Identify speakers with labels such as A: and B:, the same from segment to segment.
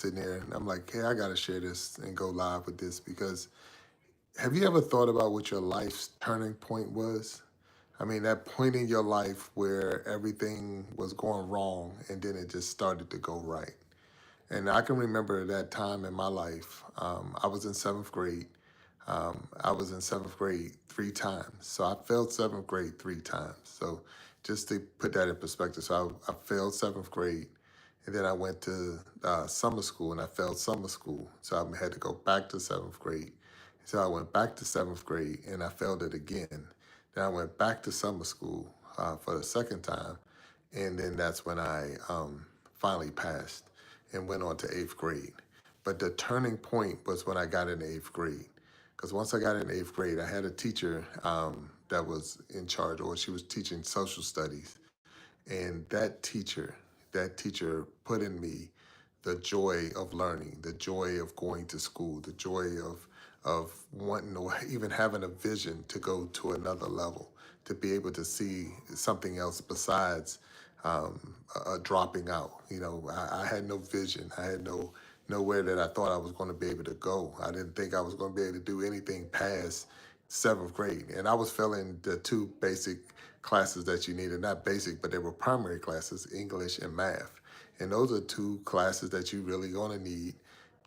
A: sitting there and I'm like, hey, I got to share this and go live with this because have you ever thought about what your life's turning point was? I mean, that point in your life where everything was going wrong and then it just started to go right. And I can remember that time in my life. I was in seventh grade. I was in seventh grade 3 times. So I failed seventh grade 3 times. So just to put that in perspective, so I failed seventh grade. And then I went to summer school and I failed summer school. So I had to go back to seventh grade. So I went back to seventh grade and I failed it again. Then I went back to summer school for the second time. And then that's when I finally passed and went on to eighth grade. But the turning point was when I got in eighth grade. Because once I got in eighth grade, I had a teacher that was in charge, or she was teaching social studies. And that teacher put in me the joy of learning, the joy of going to school, the joy of wanting or even having a vision to go to another level, to be able to see something else besides dropping out. I had no vision. I had nowhere that I thought I was going to be able to go. I didn't think I was going to be able to do anything past seventh grade, and I was failing the two basic classes that you needed. Not basic, but they were primary classes, English and math. And those are two classes that you really going to need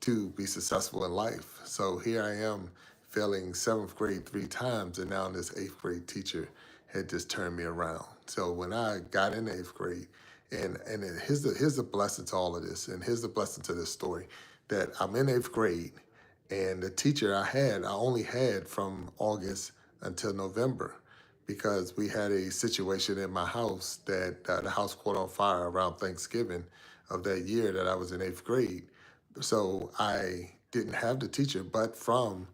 A: to be successful in life. So here I am failing seventh grade 3 times, and now this eighth grade teacher had just turned me around. So when I got in eighth grade, and here's the blessing to all of this, and here's the blessing to this story, that I'm in eighth grade, and the teacher I only had from August until November, because we had a situation in my house that the house caught on fire around Thanksgiving of that year that I was in eighth grade. So I didn't have the teacher, but from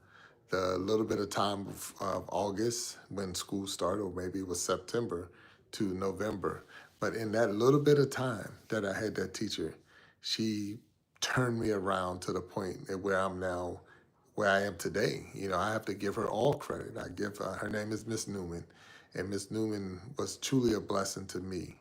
A: the little bit of time of August when school started, or maybe it was September to November. But in that little bit of time that I had that teacher, she turned me around to the point at where I'm now, where I am today. I have to give her all credit. I give her name is Miss Newman, and Miss Newman was truly a blessing to me.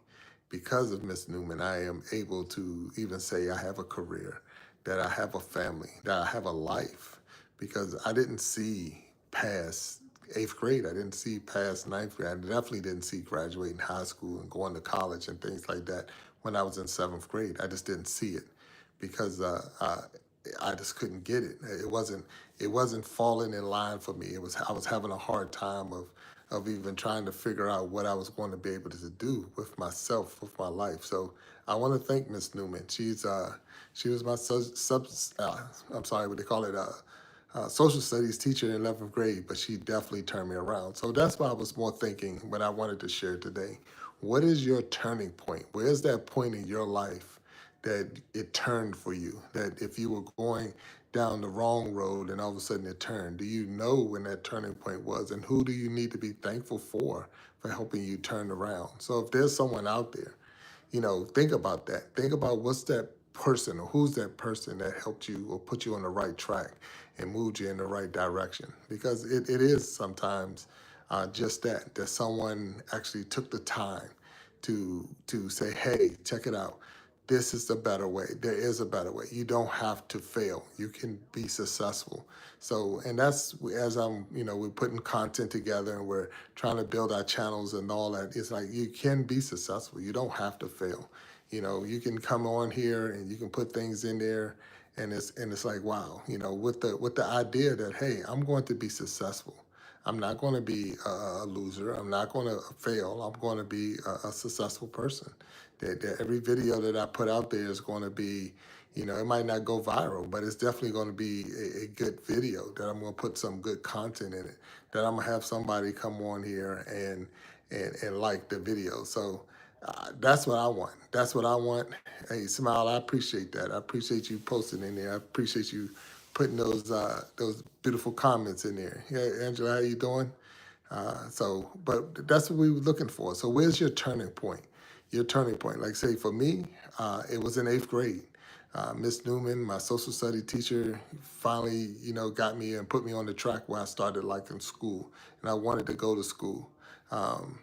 A: Because of Miss Newman, I am able to even say I have a career, that I have a family, that I have a life, because I didn't see past eighth grade. I didn't see past ninth grade. I definitely didn't see graduating high school and going to college and things like that when I was in seventh grade. I just didn't see it because I just couldn't get it. It wasn't falling in line for me. I was having a hard time of even trying to figure out what I was going to be able to do with myself, with my life. So I want to thank Miss Newman. She was my I'm sorry, what they call it, social studies teacher in 11th grade, but she definitely turned me around. So that's why I was more thinking what I wanted to share today. What is your turning point? Where's that point in your life that it turned for you? That if you were going down the wrong road and all of a sudden it turned, do you know when that turning point was? And who do you need to be thankful for helping you turn around? So if there's someone out there, think about that. Think about what's that person or who's that person that helped you or put you on the right track and moved you in the right direction. Because it is sometimes just that someone actually took the time to say, hey, check it out. This is the better way. There is a better way. You don't have to fail. You can be successful. So, and that's as we're putting content together and we're trying to build our channels and all that. It's like you can be successful. You don't have to fail. You can come on here and you can put things in there, and it's like wow. With the idea that hey, I'm going to be successful. I'm not going to be a loser. I'm not going to fail. I'm going to be a successful person. That every video that I put out there is going to be, it might not go viral, but it's definitely going to be a good video, that I'm going to put some good content in it, that I'm going to have somebody come on here and like the video. So that's what I want. That's what I want. Hey, Smile, I appreciate that. I appreciate you posting in there. I appreciate you putting those beautiful comments in there. Yeah, Angela, how you doing? But that's what we were looking for. So where's your turning point? Your turning point. Like say for me, it was in eighth grade. Miss Newman, my social study teacher, finally, got me and put me on the track where I started liking school, and I wanted to go to school. Um,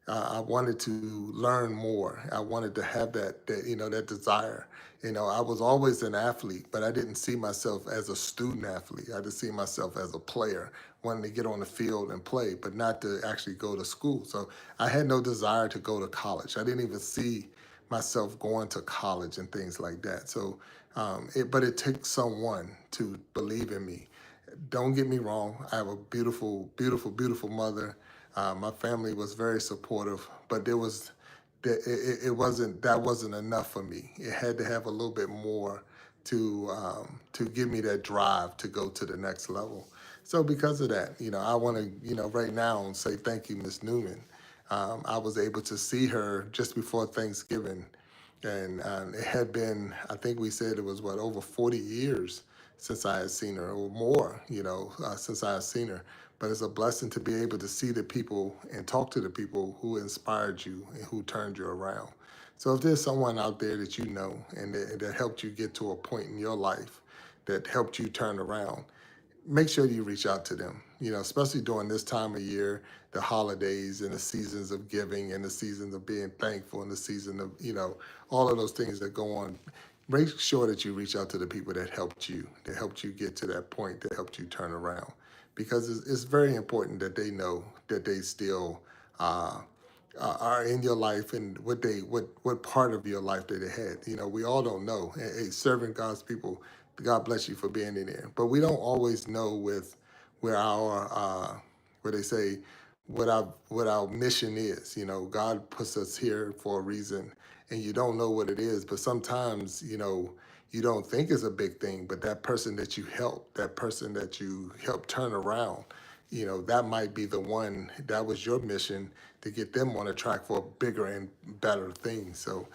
A: I wanted to learn more. I wanted to have that desire. I was always an athlete, but I didn't see myself as a student athlete. I just see myself as a player, wanting to get on the field and play, but not to actually go to school. So I had no desire to go to college. I didn't even see myself going to college and things like that. So, but it takes someone to believe in me. Don't get me wrong. I have a beautiful, beautiful, beautiful mother. My family was very supportive, but it wasn't that wasn't enough for me. It had to have a little bit more to give me that drive to go to the next level. So because of that, I want to right now say thank you, Miss Newman. I was able to see her just before Thanksgiving, and it had been, I think we said it was what, over 40 years since I had seen her, or more, since I had seen her. But it's a blessing to be able to see the people and talk to the people who inspired you and who turned you around. So if there's someone out there that you know and that helped you get to a point in your life that helped you turn around, make sure you reach out to them, especially during this time of year, the holidays and the seasons of giving and the seasons of being thankful and the season of, all of those things that go on. Make sure that you reach out to the people that helped you get to that point, that helped you turn around. Because it's very important that they know that they still uh, are in your life and what part of your life that they had. We all don't know. Hey, serving God's people, God bless you for being in there. But we don't always know with where our where they say what our mission is. God puts us here for a reason, and you don't know what it is. But sometimes you don't think it's a big thing, but that person that you help, that person that you help turn around, that might be the one that was your mission to get them on a track for bigger and better things. So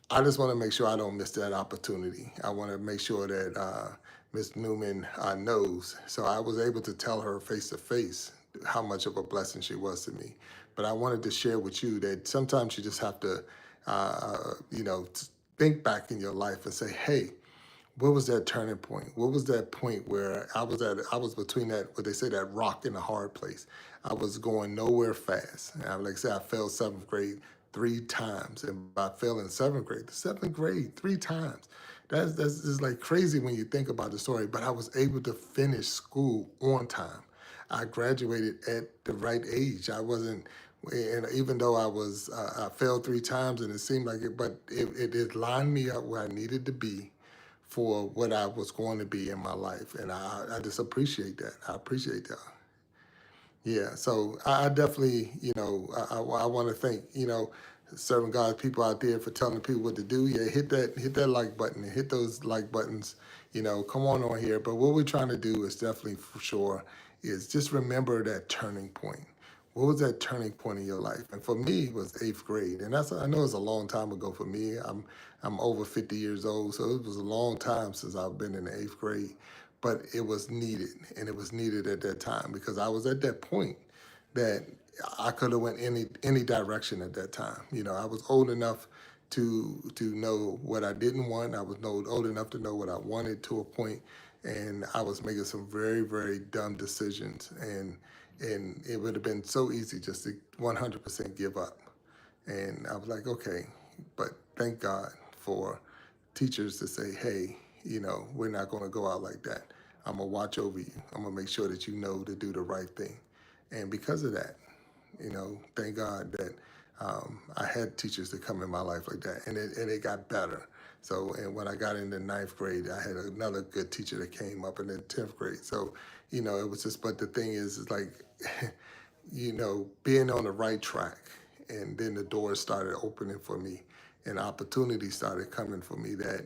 A: I just want to make sure I don't miss that opportunity. I want to make sure that Ms. Newman knows. So I was able to tell her face to face how much of a blessing she was to me. But I wanted to share with you that sometimes you just have to, think back in your life and say, hey, what was that turning point? What was that point where I was between that, what they say, that rock and a hard place. I was going nowhere fast. And like I said, I failed seventh grade 3 times. And I failed in seventh grade, the seventh grade, 3 times. That's just like crazy when you think about the story. But I was able to finish school on time. I graduated at the right age. I wasn't, and even though I failed 3 times and it seemed like it, but it lined me up where I needed to be for what I was going to be in my life. And I just appreciate that. I appreciate that. Yeah, so I definitely, I want to thank, serving God's people out there for telling people what to do. Yeah, hit that like button and hit those like buttons. Come on here. But what we're trying to do is definitely for sure is just remember that turning point. What was that turning point in your life? And for me, it was eighth grade, and I know it's a long time ago for me. I'm over 50 years old, so it was a long time since I've been in the eighth grade, but it was needed, and it was needed at that time because I was at that point that I could have went any direction at that time. I was old enough to know what I didn't want. I was old enough to know what I wanted to a point, and I was making some very very dumb decisions, and it would have been so easy just to 100% give up. And I was like, okay, but thank God for teachers to say, hey, we're not going to go out like that. I'm going to watch over you. I'm going to make sure that you know to do the right thing. And because of that, thank God that I had teachers that come in my life like that, and it got better. So, and when I got into ninth grade, I had another good teacher that came up in the 10th grade. So, it was just, but the thing is like, being on the right track, and then the doors started opening for me, and opportunities started coming for me that,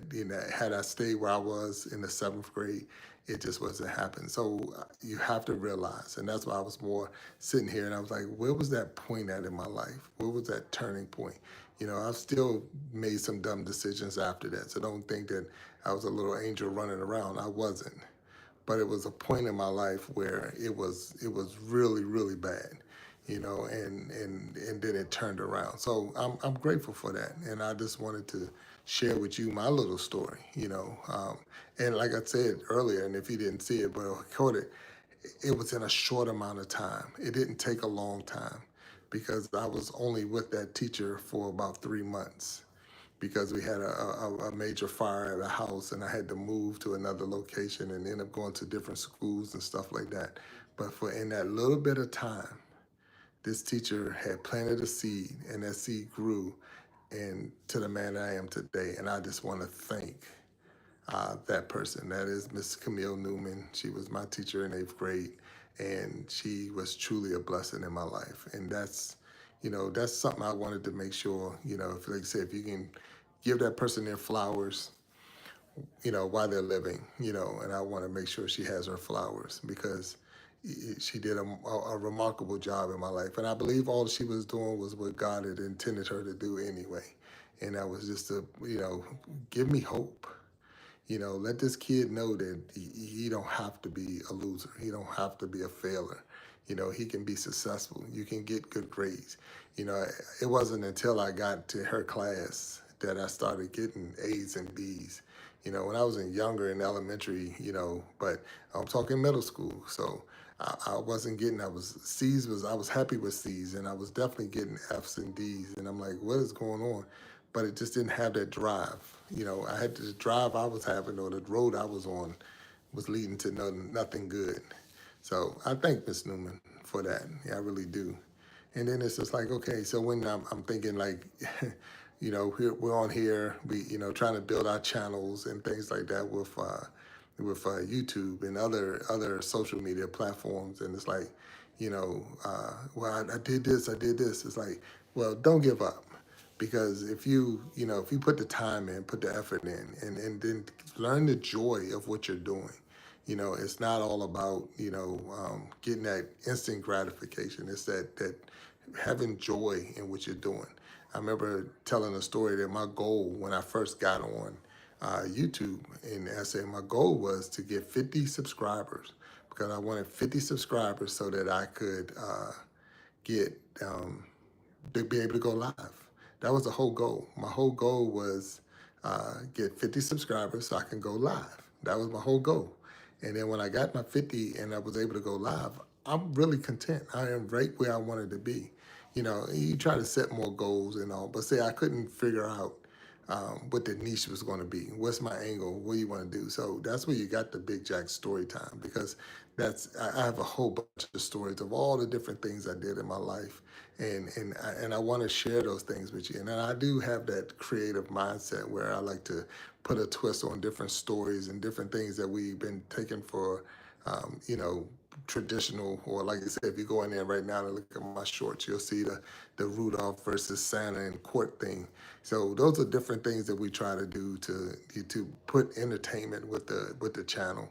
A: had I stayed where I was in the seventh grade, it just wasn't happening. So you have to realize, and that's why I was more sitting here and I was like, where was that point at in my life? Where was that turning point? I've still made some dumb decisions after that. So don't think that I was a little angel running around. I wasn't. But it was a point in my life where it was really really bad, and then it turned around. So I'm grateful for that, and I just wanted to share with you my little story, and like I said earlier, and if you didn't see it but I recorded, it was in a short amount of time. It didn't take a long time because I was only with that teacher for about 3 months because we had a major fire at a house and I had to move to another location and end up going to different schools and stuff like that. But for in that little bit of time, this teacher had planted a seed and that seed grew and to the man I am today. And I just want to thank that person. That is Miss Camille Newman. She was my teacher in eighth grade, and she was truly a blessing in my life. And that's something I wanted to make sure, if like I said, if you can give that person their flowers, while they're living, and I want to make sure she has her flowers because she did a remarkable job in my life. And I believe all she was doing was what God had intended her to do anyway. And that was just to, give me hope. Let this kid know that he don't have to be a loser. He don't have to be a failure. He can be successful. You can get good grades. It wasn't until I got to her class that I started getting A's and B's. When I was younger in elementary, but I'm talking middle school. So I wasn't getting, I was happy with C's and I was definitely getting F's and D's. And I'm like, what is going on? But it just didn't have that drive. I had the drive I was having or the road I was on was leading to nothing good. So I thank Miss Newman for that. Yeah, I really do. And then it's just like, okay, so when I'm thinking like, we're on here, we, trying to build our channels and things like that with YouTube and other social media platforms. And it's like, well, I did this, I did this. It's like, well, don't give up. Because if you put the time in, put the effort in, and then learn the joy of what you're doing, it's not all about, getting that instant gratification. It's that having joy in what you're doing. I remember telling a story that my goal when I first got on YouTube, and I said my goal was to get 50 subscribers because I wanted 50 subscribers so that I could get to be able to go live. That was the whole goal. My whole goal was get 50 subscribers so I can go live. That was my whole goal. And then when I got my 50 and I was able to go live, I'm really content. I am right where I wanted to be. You try to set more goals and all, but say I couldn't figure out what the niche was going to be. What's my angle? What do you want to do? So that's where you got the Big Jack story time because I have a whole bunch of stories of all the different things I did in my life, and I want to share those things with you. And then I do have that creative mindset where I like to put a twist on different stories and different things that we've been taking for, traditional, or like I said, if you go in there right now and look at my shorts, you'll see the Rudolph versus Santa and court thing. So those are different things that we try to do to put entertainment with the channel.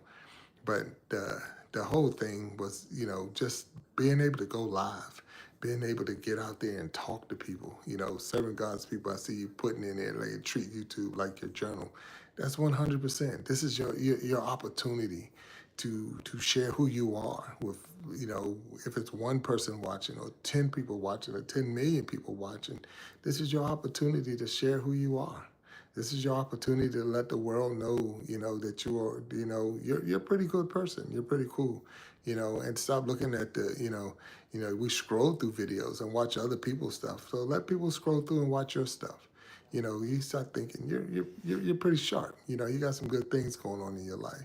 A: But the whole thing was, just being able to go live, being able to get out there and talk to people, serving God's people. I see you putting in there, like treat YouTube like your journal. That's 100%. This is your opportunity to share who you are with, if it's one person watching or 10 people watching or 10 million people watching, this is your opportunity to share who you are. This is your opportunity to let the world know, that you're a pretty good person. You're pretty cool, and stop looking at we scroll through videos and watch other people's stuff. So let people scroll through and watch your stuff. You start thinking you're pretty sharp. You got some good things going on in your life.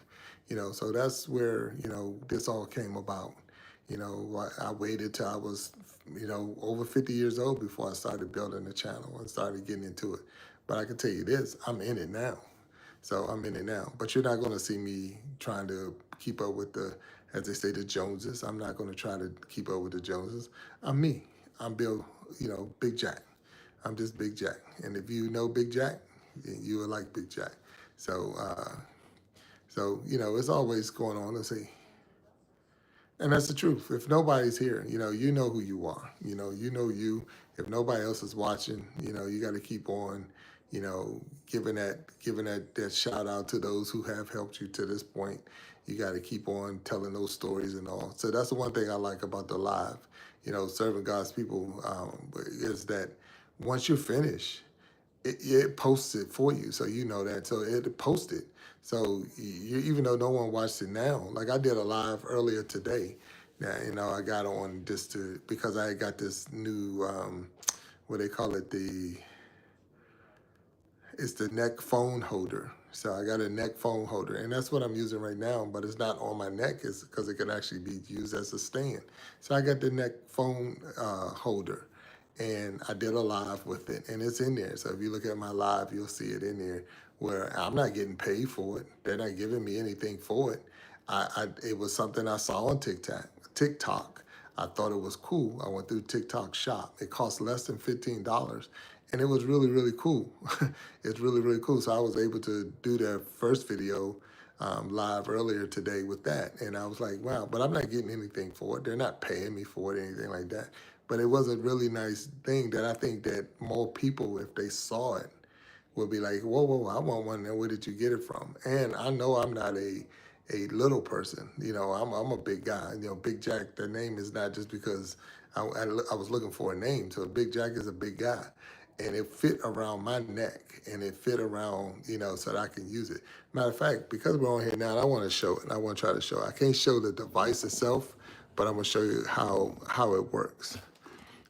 A: So that's where, this all came about. I waited till I was, over 50 years old before I started building the channel and started getting into it. But I can tell you this, I'm in it now. So I'm in it now. But you're not going to see me trying to keep up with as they say, the Joneses. I'm not going to try to keep up with the Joneses. I'm me. I'm Bill, Big Jack. I'm just Big Jack. And if you know Big Jack, you will like Big Jack. So, it's always going on. Let's see. And that's the truth. If nobody's here, you know who you are. You know you. If nobody else is watching, you got to keep on, giving that shout out to those who have helped you to this point. You got to keep on telling those stories and all. So that's the one thing I like about the live, serving God's people, is that once you're finished, it posts it for you, so you know that. So it posted. So even though no one watched it now, like I did a live earlier today, Yeah, I got on just because I got this new, what they call it, it's the neck phone holder. So I got a neck phone holder, and that's what I'm using right now, but it's not on my neck. It's because it can actually be used as a stand. So I got the neck phone holder, and I did a live with it, and it's in there. So if you look at my live, you'll see it in there where I'm not getting paid for it. They're not giving me anything for it. It was something I saw on TikTok. TikTok. I thought it was cool. I went through TikTok shop. It cost less than $15, and it was really, really cool. It's really, really cool. So I was able to do that first video live earlier today with that, and I was like, wow. But I'm not getting anything for it. They're not paying me for it, anything like that. But it was a really nice thing that I think that more people, if they saw it, will be like, whoa, whoa, I want one. And where did you get it from? And I know I'm not a little person. I'm a big guy. Big Jack. The name is not just because I was looking for a name. So Big Jack is a big guy, and it fit around my neck, and it fit around, so that I can use it. Matter of fact, because we're on here now, I want to show it. I want to try to show it. I can't show the device itself, but I'm gonna show you how it works.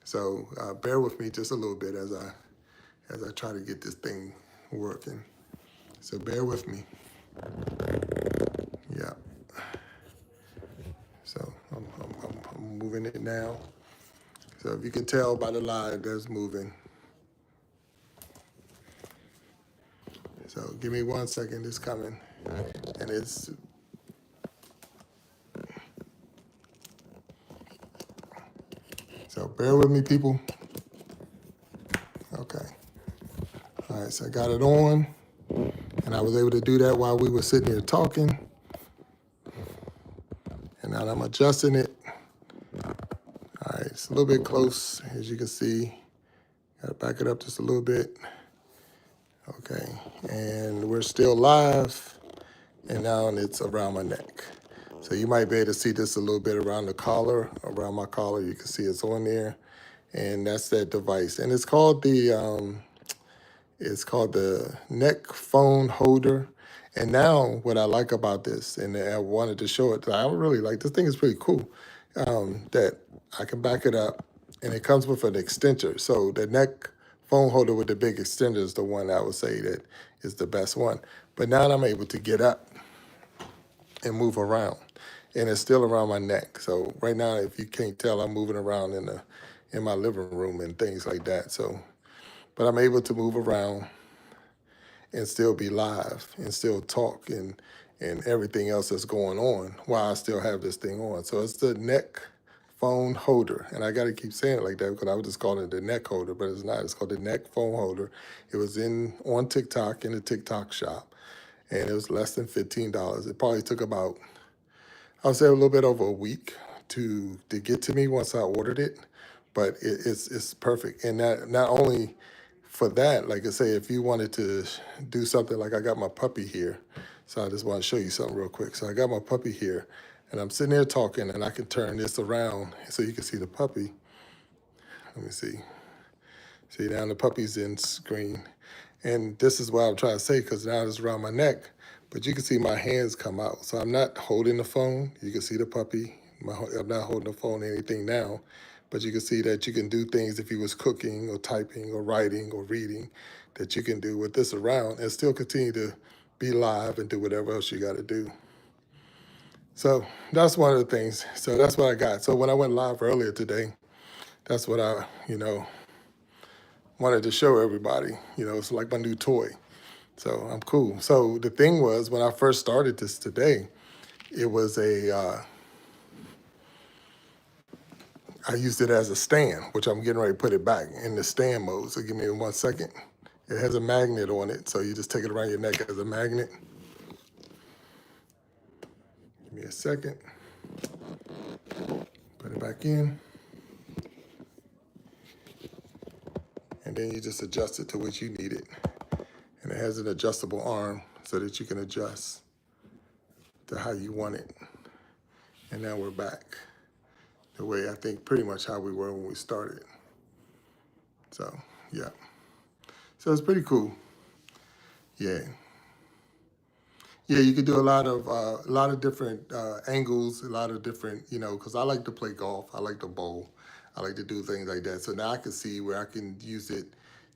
A: So bear with me just a little bit as I try to get this thing working. So bear with me. Yeah. So I'm moving it now. So if you can tell by the line that's moving. So give me 1 second, it's coming. And so bear with me, people. Okay. All right, so I got it on, and I was able to do that while we were sitting here talking. And now I'm adjusting it. All right, it's a little bit close, as you can see. Gotta back it up just a little bit. Okay, and we're still live, and now it's around my neck. So you might be able to see this a little bit around the collar, around my collar. You can see it's on there, and that's that device. And it's called the neck phone holder. And now what I like about this, and I wanted to show it, I really like this thing is pretty cool, that I can back it up, and it comes with an extender. So the neck phone holder with the big extender is the one I would say that is the best one. But now I'm able to get up and move around, and it's still around my neck. So right now, if you can't tell, I'm moving around in my living room and things like that. So, but I'm able to move around and still be live and still talk and everything else that's going on while I still have this thing on. So it's the neck phone holder. And I got to keep saying it like that because I was just calling it the neck holder, but it's not. It's called the neck phone holder. It was on TikTok in the TikTok shop, and it was less than $15. It probably took about, I would say, a little bit over a week to get to me once I ordered it, but it's perfect. And that not only for that, like I say, if you wanted to do something like I got my puppy here, so I just want to show you something real quick. So I got my puppy here, and I'm sitting there talking, and I can turn this around so you can see the puppy. Let me see. See, now the puppy's in screen. And this is what I'm trying to say, because now it's around my neck, but you can see my hands come out. So I'm not holding the phone. You can see the puppy. I'm not holding the phone or anything now, but you can see that you can do things if you was cooking or typing or writing or reading that you can do with this around and still continue to be live and do whatever else you got to do. So that's one of the things. So that's what I got. So when I went live earlier today, that's what I, wanted to show everybody. It's like my new toy. So I'm cool. So the thing was, when I first started this today, it was I used it as a stand, which I'm getting ready to put it back in the stand mode. So give me 1 second. It has a magnet on it, so you just take it around your neck as a magnet. Give me a second. Put it back in. And then you just adjust it to what you need it. And it has an adjustable arm so that you can adjust to how you want it. And now we're back the way I think pretty much how we were when we started. So, yeah. So it's pretty cool. Yeah. Yeah, you could do a lot of different angles, a lot of different, because I like to play golf, I like to bowl, I like to do things like that. So now I can see where I can use it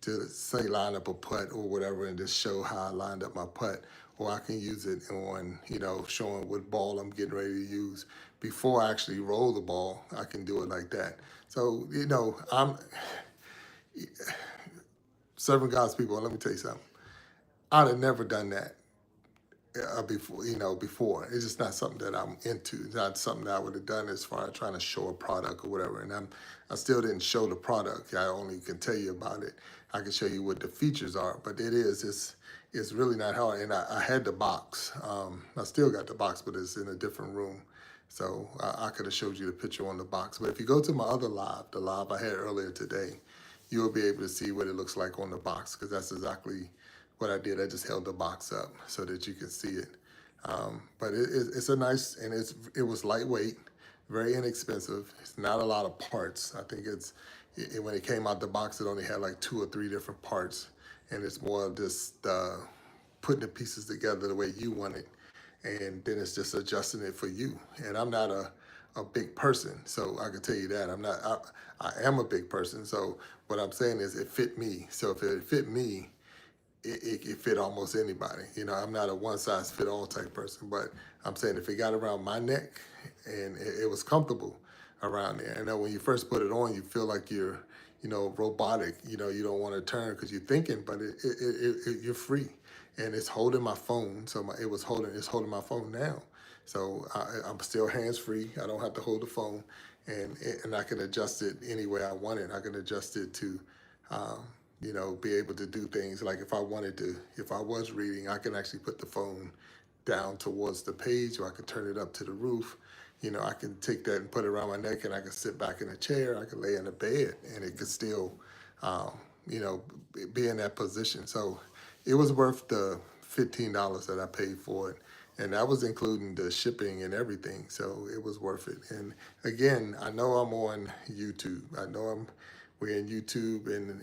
A: to say line up a putt or whatever, and just show how I lined up my putt, or I can use it on, showing what ball I'm getting ready to use before I actually roll the ball. I can do it like that. So I'm serving God's people. Let me tell you something. I'd have never done that before, before. It's just not something that I'm into. It's not something that I would have done as far as trying to show a product or whatever. And I still didn't show the product. I only can tell you about it. I can show you what the features are, but it's really not hard. And I had the box. I still got the box, but it's in a different room. So I could have showed you the picture on the box. But if you go to my other live, the live I had earlier today, you'll be able to see what it looks like on the box, because that's exactly what I did. I just held the box up so that you can see it. But it's a nice, and it was lightweight, very inexpensive. It's not a lot of parts. I think when it came out the box, it only had like 2 or 3 different parts, and it's more of just putting the pieces together the way you want it, and then it's just adjusting it for you. And I'm not a big person, so I can tell you that I'm not. I am a big person, so what I'm saying is it fit me. So if it fit me, it fit almost anybody. I'm not a one size fit all type person, but I'm saying if it got around my neck and it was comfortable around there. I know when you first put it on, you feel like you're, robotic. You don't want to turn because you're thinking, but you're free, and it's holding my phone. So it's holding my phone now. So I'm still hands free. I don't have to hold the phone, and I can adjust it any way I want it. I can adjust it to um, be able to do things like if I was reading, I can actually put the phone down towards the page, or I could turn it up to the roof. I can take that and put it around my neck, and I can sit back in a chair, I can lay in a bed, and it could still, um, you know, be in that position. So it was worth the $15 that I paid for it. And that was including the shipping and everything. So it was worth it. And again, I know I'm on YouTube. I know we're in YouTube, and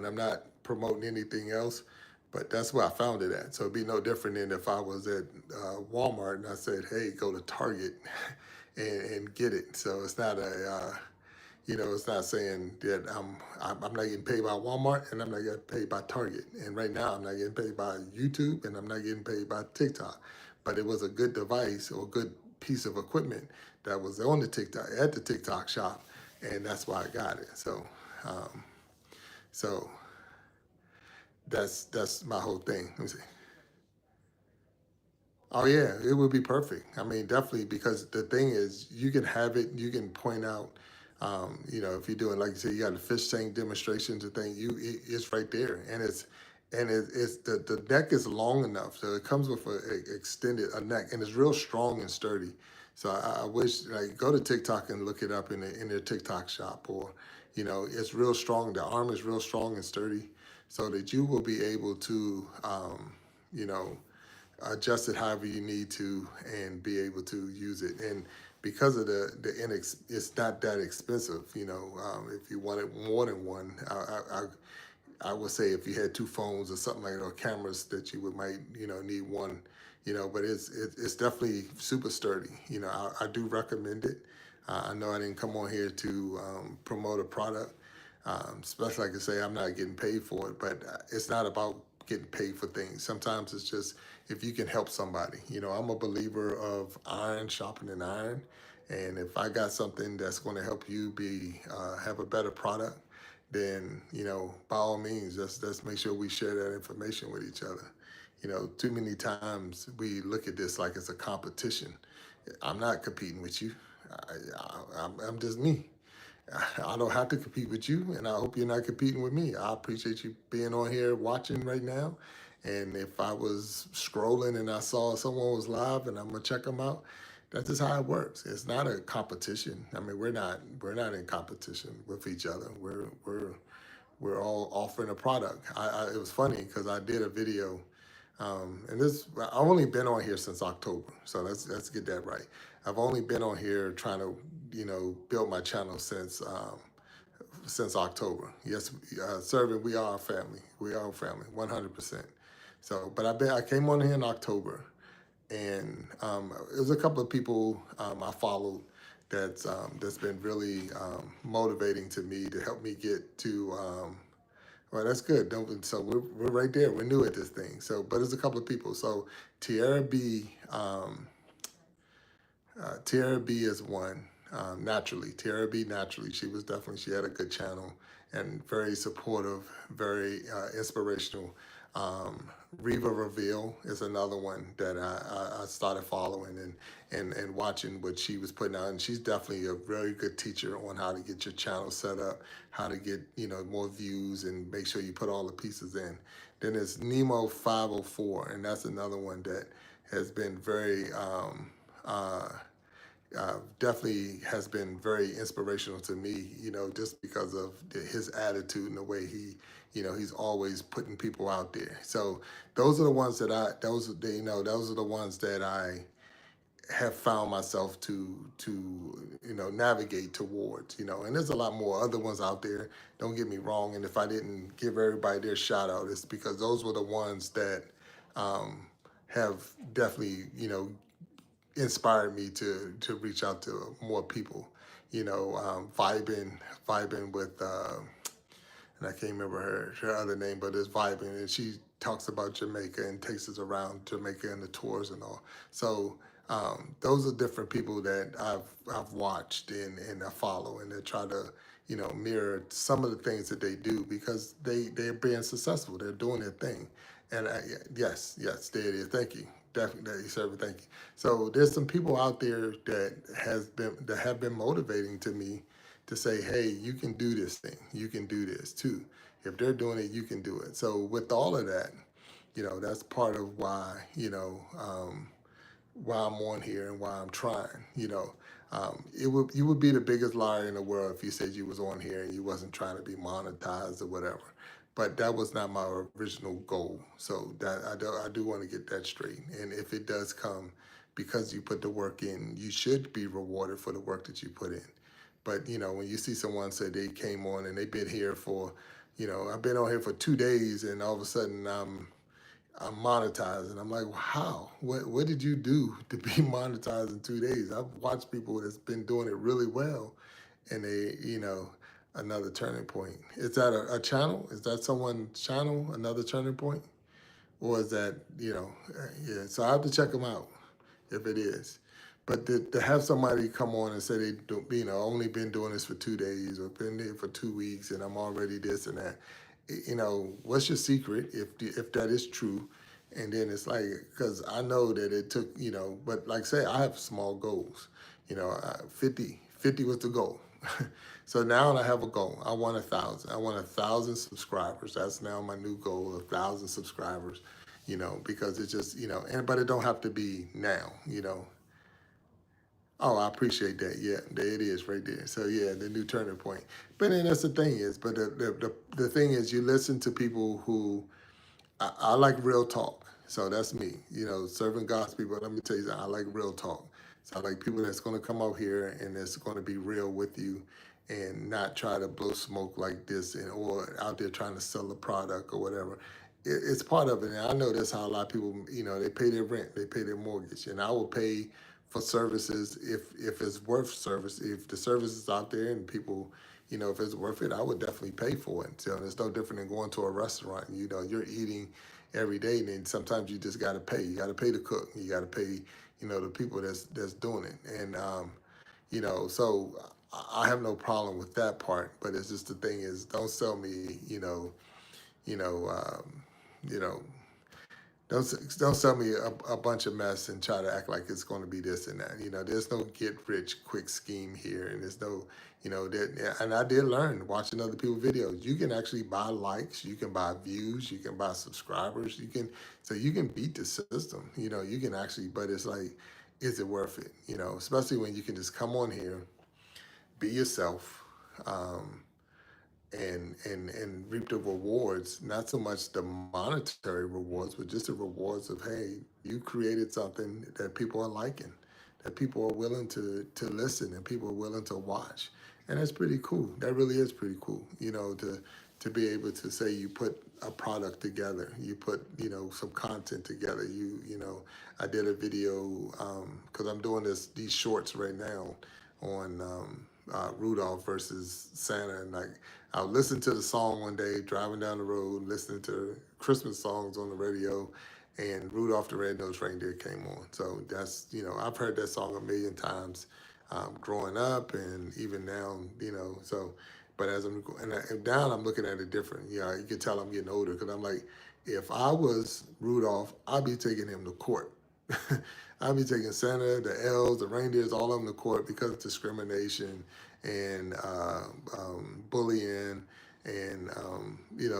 A: I'm not promoting anything else, but that's where I found it at. So it'd be no different than if I was at Walmart and I said, "Hey, go to Target and get it." So it's not it's not saying that I'm not getting paid by Walmart and I'm not getting paid by Target. And right now I'm not getting paid by YouTube and I'm not getting paid by TikTok. But it was a good device or a good piece of equipment that was on the TikTok at the TikTok shop, and that's why I got it. Um, so that's my whole thing. Let me see. Oh yeah, it would be perfect. I mean, definitely, because the thing is, you can have it. You can point out, if you're doing, like you said, you got a fish tank demonstrations and thing. It's right there, and it's the neck is long enough, so it comes with extended a neck, and it's real strong and sturdy. So I wish, like, go to TikTok and look it up in their TikTok shop, or it's real strong. The arm is real strong and sturdy, so that you will be able to, you know adjust it however you need to and be able to use it. And because of it's not that expensive. If you wanted more than one, I would say if you had 2 phones or something like that, or cameras that you might need one. But it's definitely super sturdy. I do recommend it. I know I didn't come on here to promote a product, especially like I say, I'm not getting paid for it, but it's not about getting paid for things. Sometimes it's just if you can help somebody. I'm a believer of iron sharpening iron, and if I got something that's going to help you have a better product, then by all means, let's make sure we share that information with each other. Too many times we look at this like it's a competition. I'm not competing with you. I'm just me. I don't have to compete with you, and I hope you're not competing with me. I appreciate you being on here watching right now. And if I was scrolling and I saw someone was live and I'm gonna check them out, that's just how it works. It's not a competition. I mean, we're not in competition with each other. We're all offering a product. It was funny because I did a video, and I've only been on here since October, so let's get that right. I've only been on here trying to build my channel since October. Yes, serving. We are a family. We are a family, 100%. So, but I came on here in October, And there's a couple of people I followed that's been really motivating to me to help me get to. Well, that's good. Don't, so we're right there. We're new at this thing. So, but there's a couple of people. So Tierra B. Tara B is one. Naturally, Tara B naturally, she had a good channel and very supportive, very inspirational. Um, Reva Reveal is another one that I started following and watching what she was putting out. And she's definitely a very good teacher on how to get your channel set up, how to get more views, and make sure you put all the pieces in. Then there's Nemo 504, and that's another one that has been very definitely has been very inspirational to me, just because of his attitude and the way he's always putting people out there. So those are the ones that those are the ones that I have found myself to navigate towards, and there's a lot more other ones out there. Don't get me wrong. And if I didn't give everybody their shout out, it's because those were the ones that have definitely, inspired me to reach out to more people. Vibing with and I can't remember her other name, but it's Vibing, and she talks about Jamaica and takes us around Jamaica and the tours and all. So those are different people that I've watched and I follow, and I try to mirror some of the things that they do because they're being successful. They're doing their thing, and yes, there it is. Thank you. Definitely, sir. Thank you. So there's some people out there that have been motivating to me to say, hey, you can do this thing. You can do this too. If they're doing it, you can do it. So with all of that, that's part of why I'm on here and why I'm trying. You would be the biggest liar in the world if you said you was on here and you wasn't trying to be monetized or whatever. But that was not my original goal. So that I do want to get that straight. And if it does come because you put the work in, you should be rewarded for the work that you put in. But when you see someone say they came on and they've been here for, I've been on here for 2 days and all of a sudden I'm monetized, and I'm like, well, how? What did you do to be monetized in 2 days? I've watched people that's been doing it really well, and another turning point. Is that a channel? Is that someone's channel? Another turning point, or is that yeah? So I have to check them out if it is. But to have somebody come on and say they do, only been doing this for 2 days or been there for 2 weeks and I'm already this and that, what's your secret if that is true? And then it's like, because I know that it took, but like say I have small goals, 50 was the goal. So now I have a goal. I want 1,000. I want 1,000 subscribers. That's now my new goal, 1,000 subscribers. Because it's just, but it don't have to be now. Oh, I appreciate that. Yeah, there it is right there. So yeah, the new turning point. But then that's the thing is, but the thing is, you listen to people who I like real talk. So that's me. Serving God's people. Let me tell you something. I like real talk. So I like people that's going to come out here and that's going to be real with you, and not try to blow smoke like this and or out there trying to sell a product or whatever. It's part of it. And I know that's how a lot of people, they pay their rent, they pay their mortgage, and I will pay for services if it's worth service. If the service is out there and people, if it's worth it, I would definitely pay for it. So it's no different than going to a restaurant. You're eating every day, and then sometimes you just got to pay. You got to pay the cook. You got to pay, the people that's doing it. And so I have no problem with that part. But it's just the thing is, don't sell me, you know, you know, don't sell me a bunch of mess and try to act like it's going to be this and that. There's no get rich quick scheme here, and there's no, and I did learn watching other people's videos. You can actually buy likes, you can buy views, you can buy subscribers, so you can beat the system. You can actually, but it's like, is it worth it? Especially when you can just come on here, be yourself. And reap the rewards, not so much the monetary rewards, but just the rewards of, hey, you created something that people are liking, that people are willing to listen and people are willing to watch. And that's pretty cool. That really is pretty cool, to be able to say you put a product together, you put, some content together. I did a video because I'm doing these shorts right now on Rudolph versus Santa, and like I'll listen to the song one day driving down the road, listening to Christmas songs on the radio, and Rudolph the Red-Nosed Reindeer came on. So that's, I've heard that song a million times growing up and even now, so, but as and down, I'm looking at it different. You can tell I'm getting older because I'm like, if I was Rudolph, I'd be taking him to court. I'd be taking Santa, the elves, the reindeers, all of them to court because of discrimination and bullying and,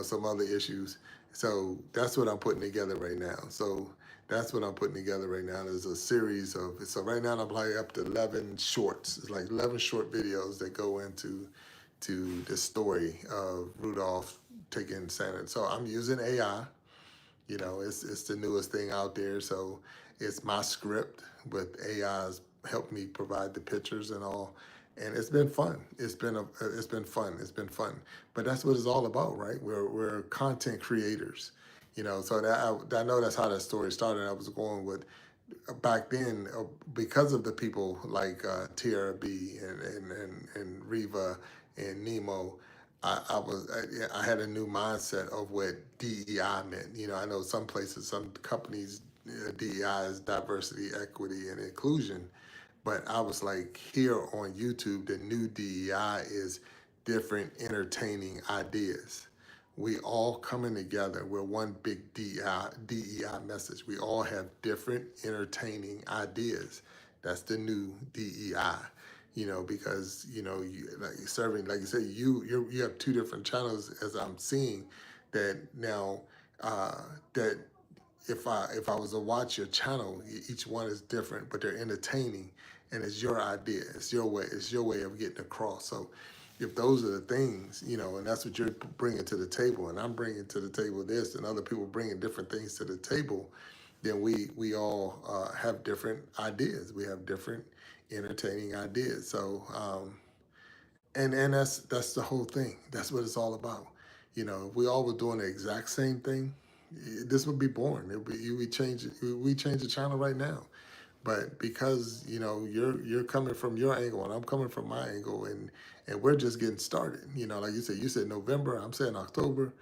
A: some other issues. So that's what I'm putting together right now. So that's what I'm putting together right now. There's a series of, so right now I'm like up to 11 shorts. It's like 11 short videos that go into the story of Rudolph taking Santa. So I'm using AI. It's the newest thing out there. So it's my script, but AI's helped me provide the pictures and all. And it's been fun. It's been fun. It's been fun. But that's what it's all about, right? We're content creators, So I know that's how that story started. I was going with back then because of the people like Tierra B and Riva and Nemo. I had a new mindset of what DEI meant. I know some places, some companies, DEI is diversity, equity, and inclusion. But I was like, here on YouTube, the new DEI is different entertaining ideas. We all coming together. We're one big DEI message. We all have different entertaining ideas. That's the new DEI. Because like serving, like you say, you have two different channels as I'm seeing that now. That if I was to watch your channel, each one is different, but they're entertaining, and it's your idea, it's your way of getting across. So if those are the things, and that's what you're bringing to the table, and I'm bringing to the table this, and other people bringing different things to the table, then we all have different ideas. We have different entertaining ideas. So and that's the whole thing. That's what it's all about. If we all were doing the exact same thing, this would be boring. We change the channel right now. But because you're coming from your angle and I'm coming from my angle, and we're just getting started. Like you said November. I'm saying October.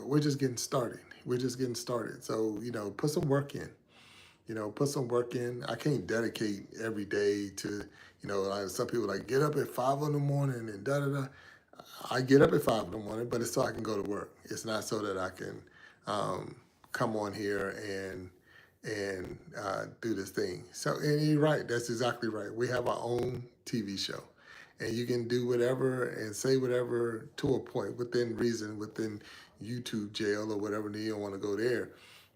A: We're just getting started. We're just getting started. So put some work in. Put some work in. I can't dedicate every day to, like some people like get up at 5 in the morning and da da da. I get up at 5 in the morning, but it's so I can go to work. It's not so that I can come on here and do this thing. So, and you're right. That's exactly right. We have our own TV show, and you can do whatever and say whatever to a point within reason, within YouTube jail or whatever. You don't want to go there.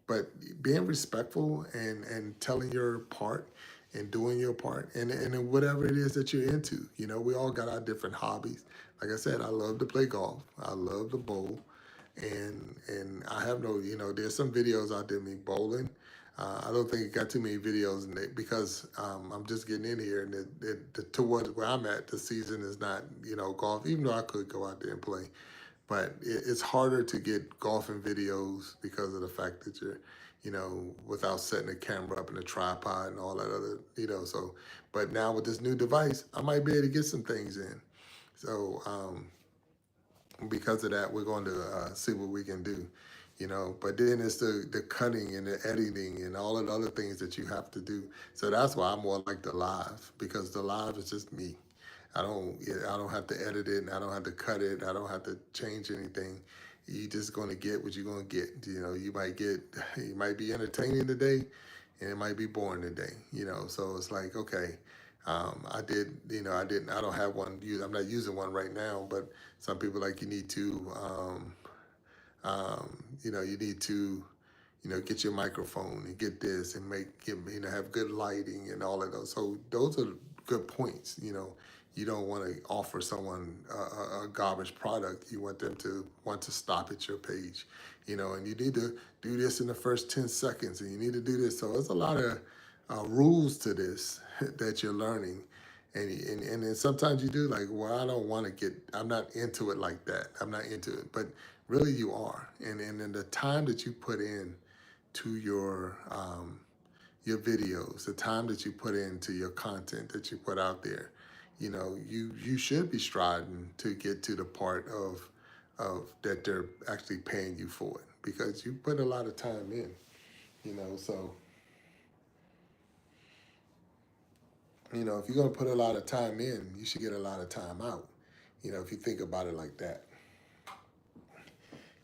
A: But being respectful and telling your part and doing your part and whatever it is that you're into. We all got our different hobbies. Like I said, I love to play golf. I love to bowl. And I have no, there's some videos out there of me bowling. I don't think it got too many videos in it because I'm just getting in here, and towards where I'm at, the season is not, golf, even though I could go out there and play. But it's harder to get golfing videos because of the fact that you're, without setting a camera up and a tripod and all that other, so, but now with this new device, I might be able to get some things in. So because of that, we're going to see what we can do, but then it's the cutting and the editing and all of the other things that you have to do. So that's why I'm more like the live, because the live is just me. I don't have to edit it, and I don't have to cut it. I don't have to change anything. You just gonna get what you're gonna get. You might be entertaining today, and it might be boring today. So it's like, okay, I don't have one. I'm not using one right now, but some people like you need to, you need to, get your microphone and get this and have good lighting and all of those. So those are good points. You don't want to offer someone a garbage product. You want them to want to stop at your page, and you need to do this in the first 10 seconds, and you need to do this. So there's a lot of rules to this that you're learning, And then sometimes you do like, well, I don't want to get, I'm not into it like that. I'm not into it, but really you are. And then the time that you put in to your videos, the time that you put into your content that you put out there, you should be striving to get to the part of that they're actually paying you for it because you put a lot of time in, so if you're going to put a lot of time in, you should get a lot of time out, if you think about it like that.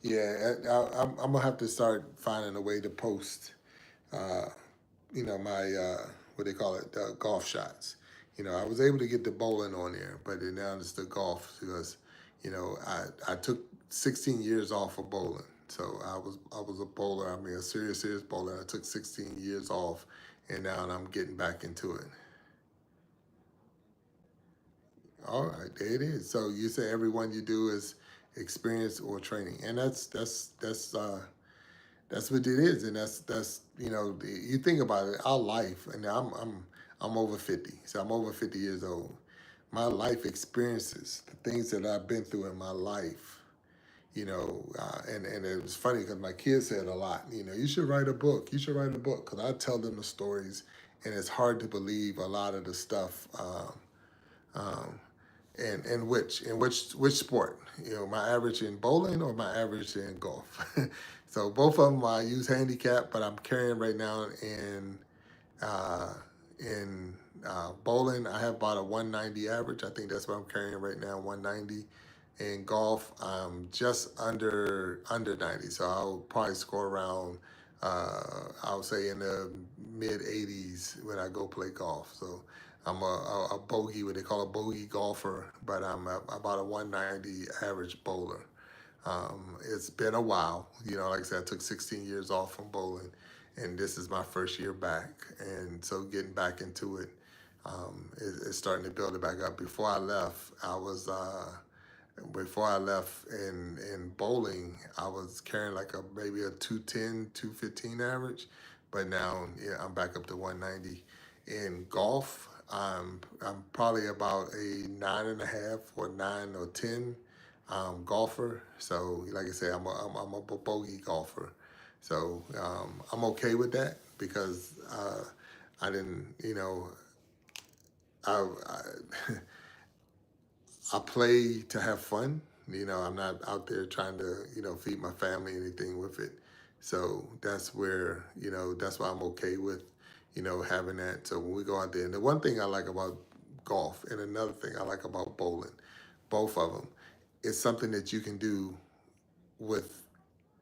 A: Yeah, I'm gonna have to start finding a way to post, uh, my what they call it, golf shots. I was able to get the bowling on there, but then now it's the golf because, I took 16 years off of bowling. So I was a bowler. I mean, a serious bowler. I took 16 years off, and now I'm getting back into it. All right, there it is. So you say everyone you do is experience or training, and that's what it is, and that's you think about it. Our life, and I'm over 50, so I'm over 50 years old. My life experiences, the things that I've been through in my life, and it was funny because my kids said a lot. You should write a book. You should write a book because I tell them the stories, and it's hard to believe a lot of the stuff. Um, and which sport? My average in bowling or my average in golf. So both of them I use handicap, but I'm carrying right now uh, in bowling. I have about a 190 average. I think that's what I'm carrying right now, 190. In golf, I'm just under 90. So I'll probably score around, I'll say in the mid 80s when I go play golf. So I'm a bogey, what they call a bogey golfer, but I'm about a 190 average bowler. It's been a while. Like I said, I took 16 years off from bowling, and this is my first year back. And so getting back into it is starting to build it back up. Before I left in bowling, I was carrying like maybe a 210, 215 average, but now yeah, I'm back up to 190. In golf, I'm probably about a 9.5 or 9 or 10 golfer. So like I say, I'm a bogey golfer. So I'm okay with that because I didn't, I I play to have fun. I'm not out there trying to, feed my family anything with it. So that's where, that's why I'm okay with, having that. So when we go out there, and the one thing I like about golf and another thing I like about bowling, both of them, is something that you can do with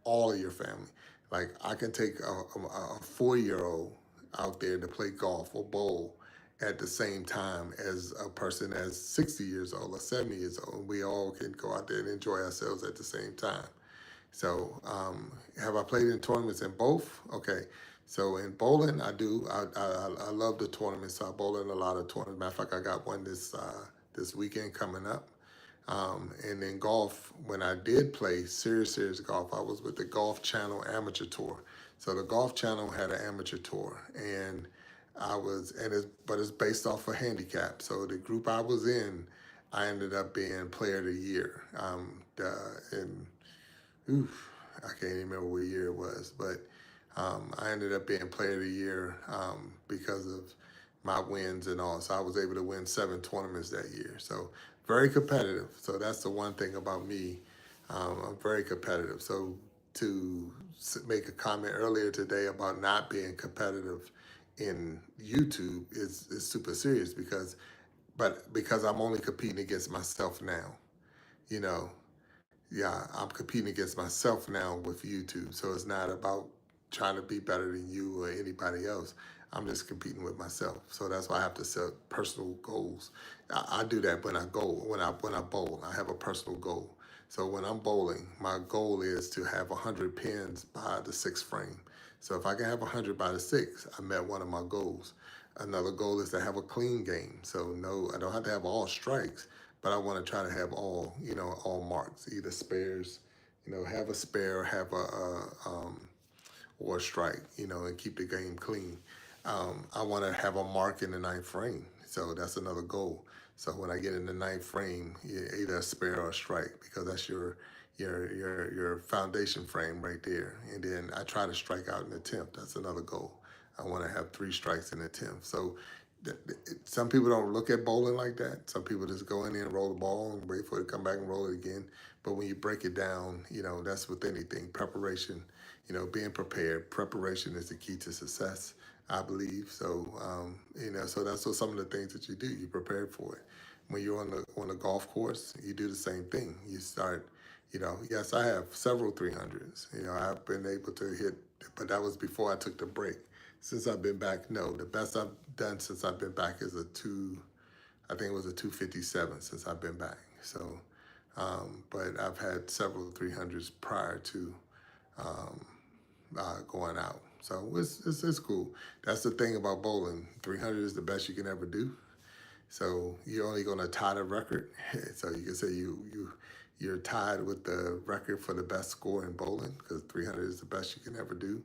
A: all of your family. Like I can take a 4-year-old out there to play golf or bowl at the same time as a person that's 60 years old or 70 years old. We all can go out there and enjoy ourselves at the same time. So, have I played in tournaments in both? Okay. So in bowling, I do. I love the tournaments. So I bowl in a lot of tournaments. Matter of fact, I got one this weekend coming up. And then golf, when I did play serious golf, I was with the Golf Channel Amateur Tour. So the Golf Channel had an amateur tour, and but it's based off a handicap. So the group I was in, I ended up being Player of the Year. And oof, I can't even remember what year it was, but I ended up being Player of the Year because of my wins and all. So I was able to win 7 tournaments that year. So very competitive. So that's the one thing about me. I'm very competitive. So to make a comment earlier today about not being competitive in YouTube is super serious because I'm only competing against myself now. You know, yeah, I'm competing against myself now with YouTube. So it's not about trying to be better than you or anybody else. I'm just competing with myself. So that's why I have to set personal goals. I do that when I bowl. I have a personal goal. So when I'm bowling, my goal is to have 100 pins by the 6th frame. So if I can have 100 by the 6th, I met one of my goals. Another goal is to have a clean game. So no, I don't have to have all strikes, but I want to try to have all marks, either spares, have a spare, have or a strike, and keep the game clean. I want to have a mark in the ninth frame. So that's another goal. So when I get in the ninth frame, either a spare or a strike, because that's your foundation frame right there. And then I try to strike out in the 10th. That's another goal. I want to have 3 strikes in the 10th. So some people don't look at bowling like that. Some people just go in there and roll the ball and wait for it to come back and roll it again. But when you break it down, that's with anything. Preparation, being prepared. Preparation is the key to success, I believe. So, so that's what some of the things that you do. You prepare for it. When you're on the golf course, you do the same thing. You start, yes, I have several 300s. I've been able to hit, but that was before I took the break. Since I've been back, no, the best I've done since I've been back is I think it was a 257 since I've been back. So, but I've had several 300s prior to um, going out. So it's cool. That's the thing about bowling. 300 is the best you can ever do. So you're only going to tie the record. So you can say you're tied with the record for the best score in bowling, because 300 is the best you can ever do,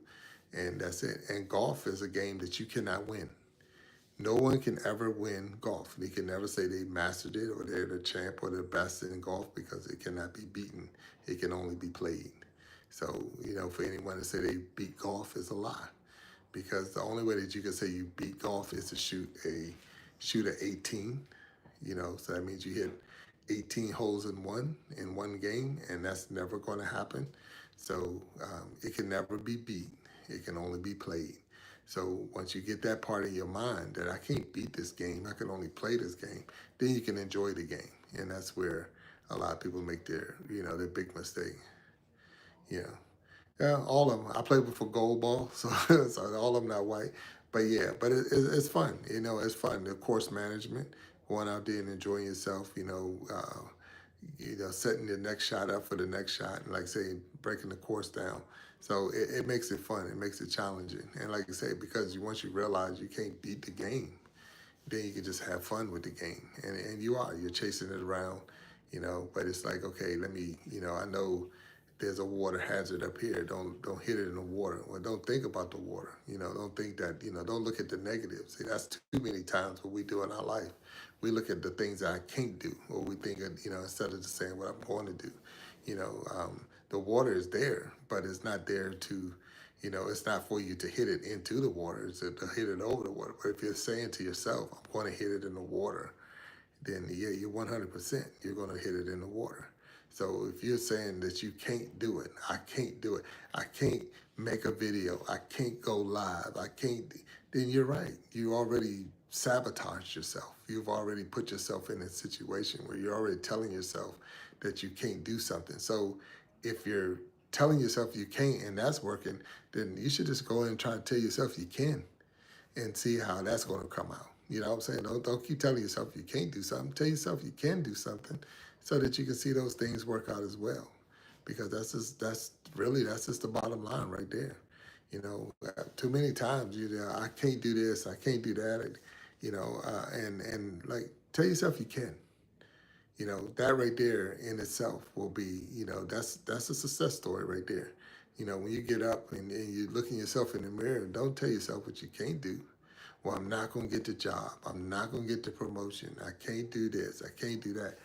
A: and that's it. And golf is a game that you cannot win. No one can ever win golf. They can never say they mastered it or they're the champ or the best in golf, because it cannot be beaten. It can only be played. So, for anyone to say they beat golf is a lie, because the only way that you can say you beat golf is to shoot a 18. So that means you hit 18 holes in one game, and that's never going to happen. So it can never be beat. It can only be played. So once you get that part in your mind that I can't beat this game, I can only play this game, then you can enjoy the game. And that's where a lot of people make their big mistake. Yeah. Yeah, all of them. I played for gold ball, so, so all of them not white. But yeah, but it's fun. It's fun. The course management, going out there and enjoying yourself. Setting the next shot up for the next shot, and like say breaking the course down. So it makes it fun. It makes it challenging. And like I say, because once you realize you can't beat the game, then you can just have fun with the game. And you're chasing it around, but it's like, okay, let me, I know there's a water hazard up here. Don't hit it in the water. Well, don't think about the water. Don't think that, don't look at the negatives. See, that's too many times what we do in our life. We look at the things that I can't do, or we think, instead of just saying what I'm going to do. The water is there, but it's not there to, it's not for you to hit it into the water. It's to hit it over the water. But if you're saying to yourself, I'm going to hit it in the water, then yeah, you're 100%. You're going to hit it in the water. So if you're saying that you can't do it, I can't do it, I can't make a video, I can't go live, I can't, then you're right. You already sabotaged yourself. You've already put yourself in a situation where you're already telling yourself that you can't do something. So if you're telling yourself you can't and that's working, then you should just go in and try to tell yourself you can and see how that's going to come out. You know what I'm saying? Don't keep telling yourself you can't do something. Tell yourself you can do something, so that you can see those things work out as well. Because that's just the bottom line right there. Too many times I can't do this, I can't do that, and like tell yourself you can. That right there in itself will be, that's a success story right there. When you get up and you look at yourself in the mirror, don't tell yourself what you can't do. Well, I'm not going to get the job. I'm not going to get the promotion. I can't do this. I can't do that.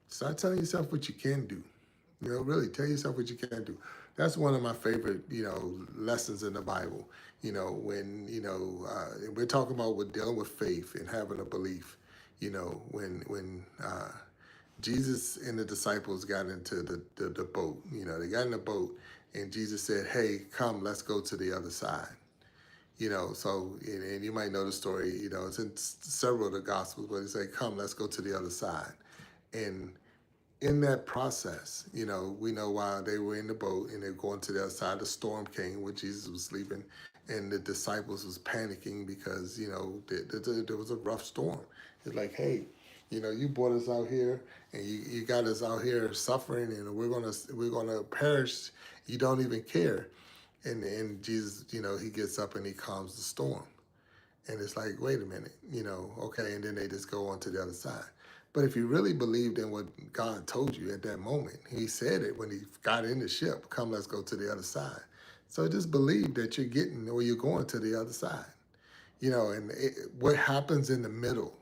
A: Start telling yourself what you can do. Really tell yourself what you can do. That's one of my favorite, lessons in the Bible. When, we're talking about we're dealing with faith and having a belief. When Jesus and the disciples got into the boat, they got in the boat and Jesus said, hey, come, let's go to the other side. So, and you might know the story, it's in several of the Gospels, but he said, come, let's go to the other side. And in that process, we know while they were in the boat and they're going to the other side, the storm came where Jesus was sleeping, and the disciples was panicking because, there was a rough storm. It's like, hey, you brought us out here and you got us out here suffering, and we're gonna perish. You don't even care. And Jesus, he gets up and he calms the storm. And it's like, wait a minute, okay, and then they just go on to the other side. But if you really believed in what God told you at that moment, he said it when he got in the ship, come, let's go to the other side. So just believe that you're getting or you're going to the other side. And what happens in the middle,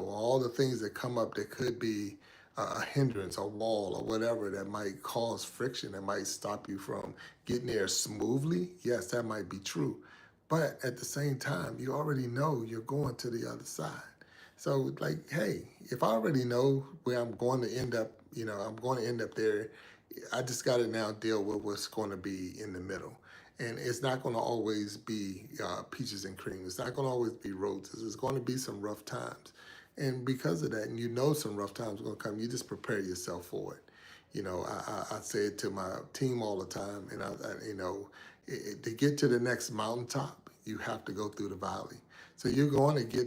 A: all the things that come up that could be a hindrance, a wall, or whatever that might cause friction, that might stop you from getting there smoothly. Yes, that might be true. But at the same time, you already know you're going to the other side. So, like, hey, if I already know where I'm going to end up, I'm going to end up there, I just got to now deal with what's going to be in the middle. And it's not going to always be peaches and cream. It's not going to always be roses. It's going to be some rough times. And because of that, and some rough times are going to come, you just prepare yourself for it. I say it to my team all the time, and to get to the next mountaintop, you have to go through the valley. So you're going to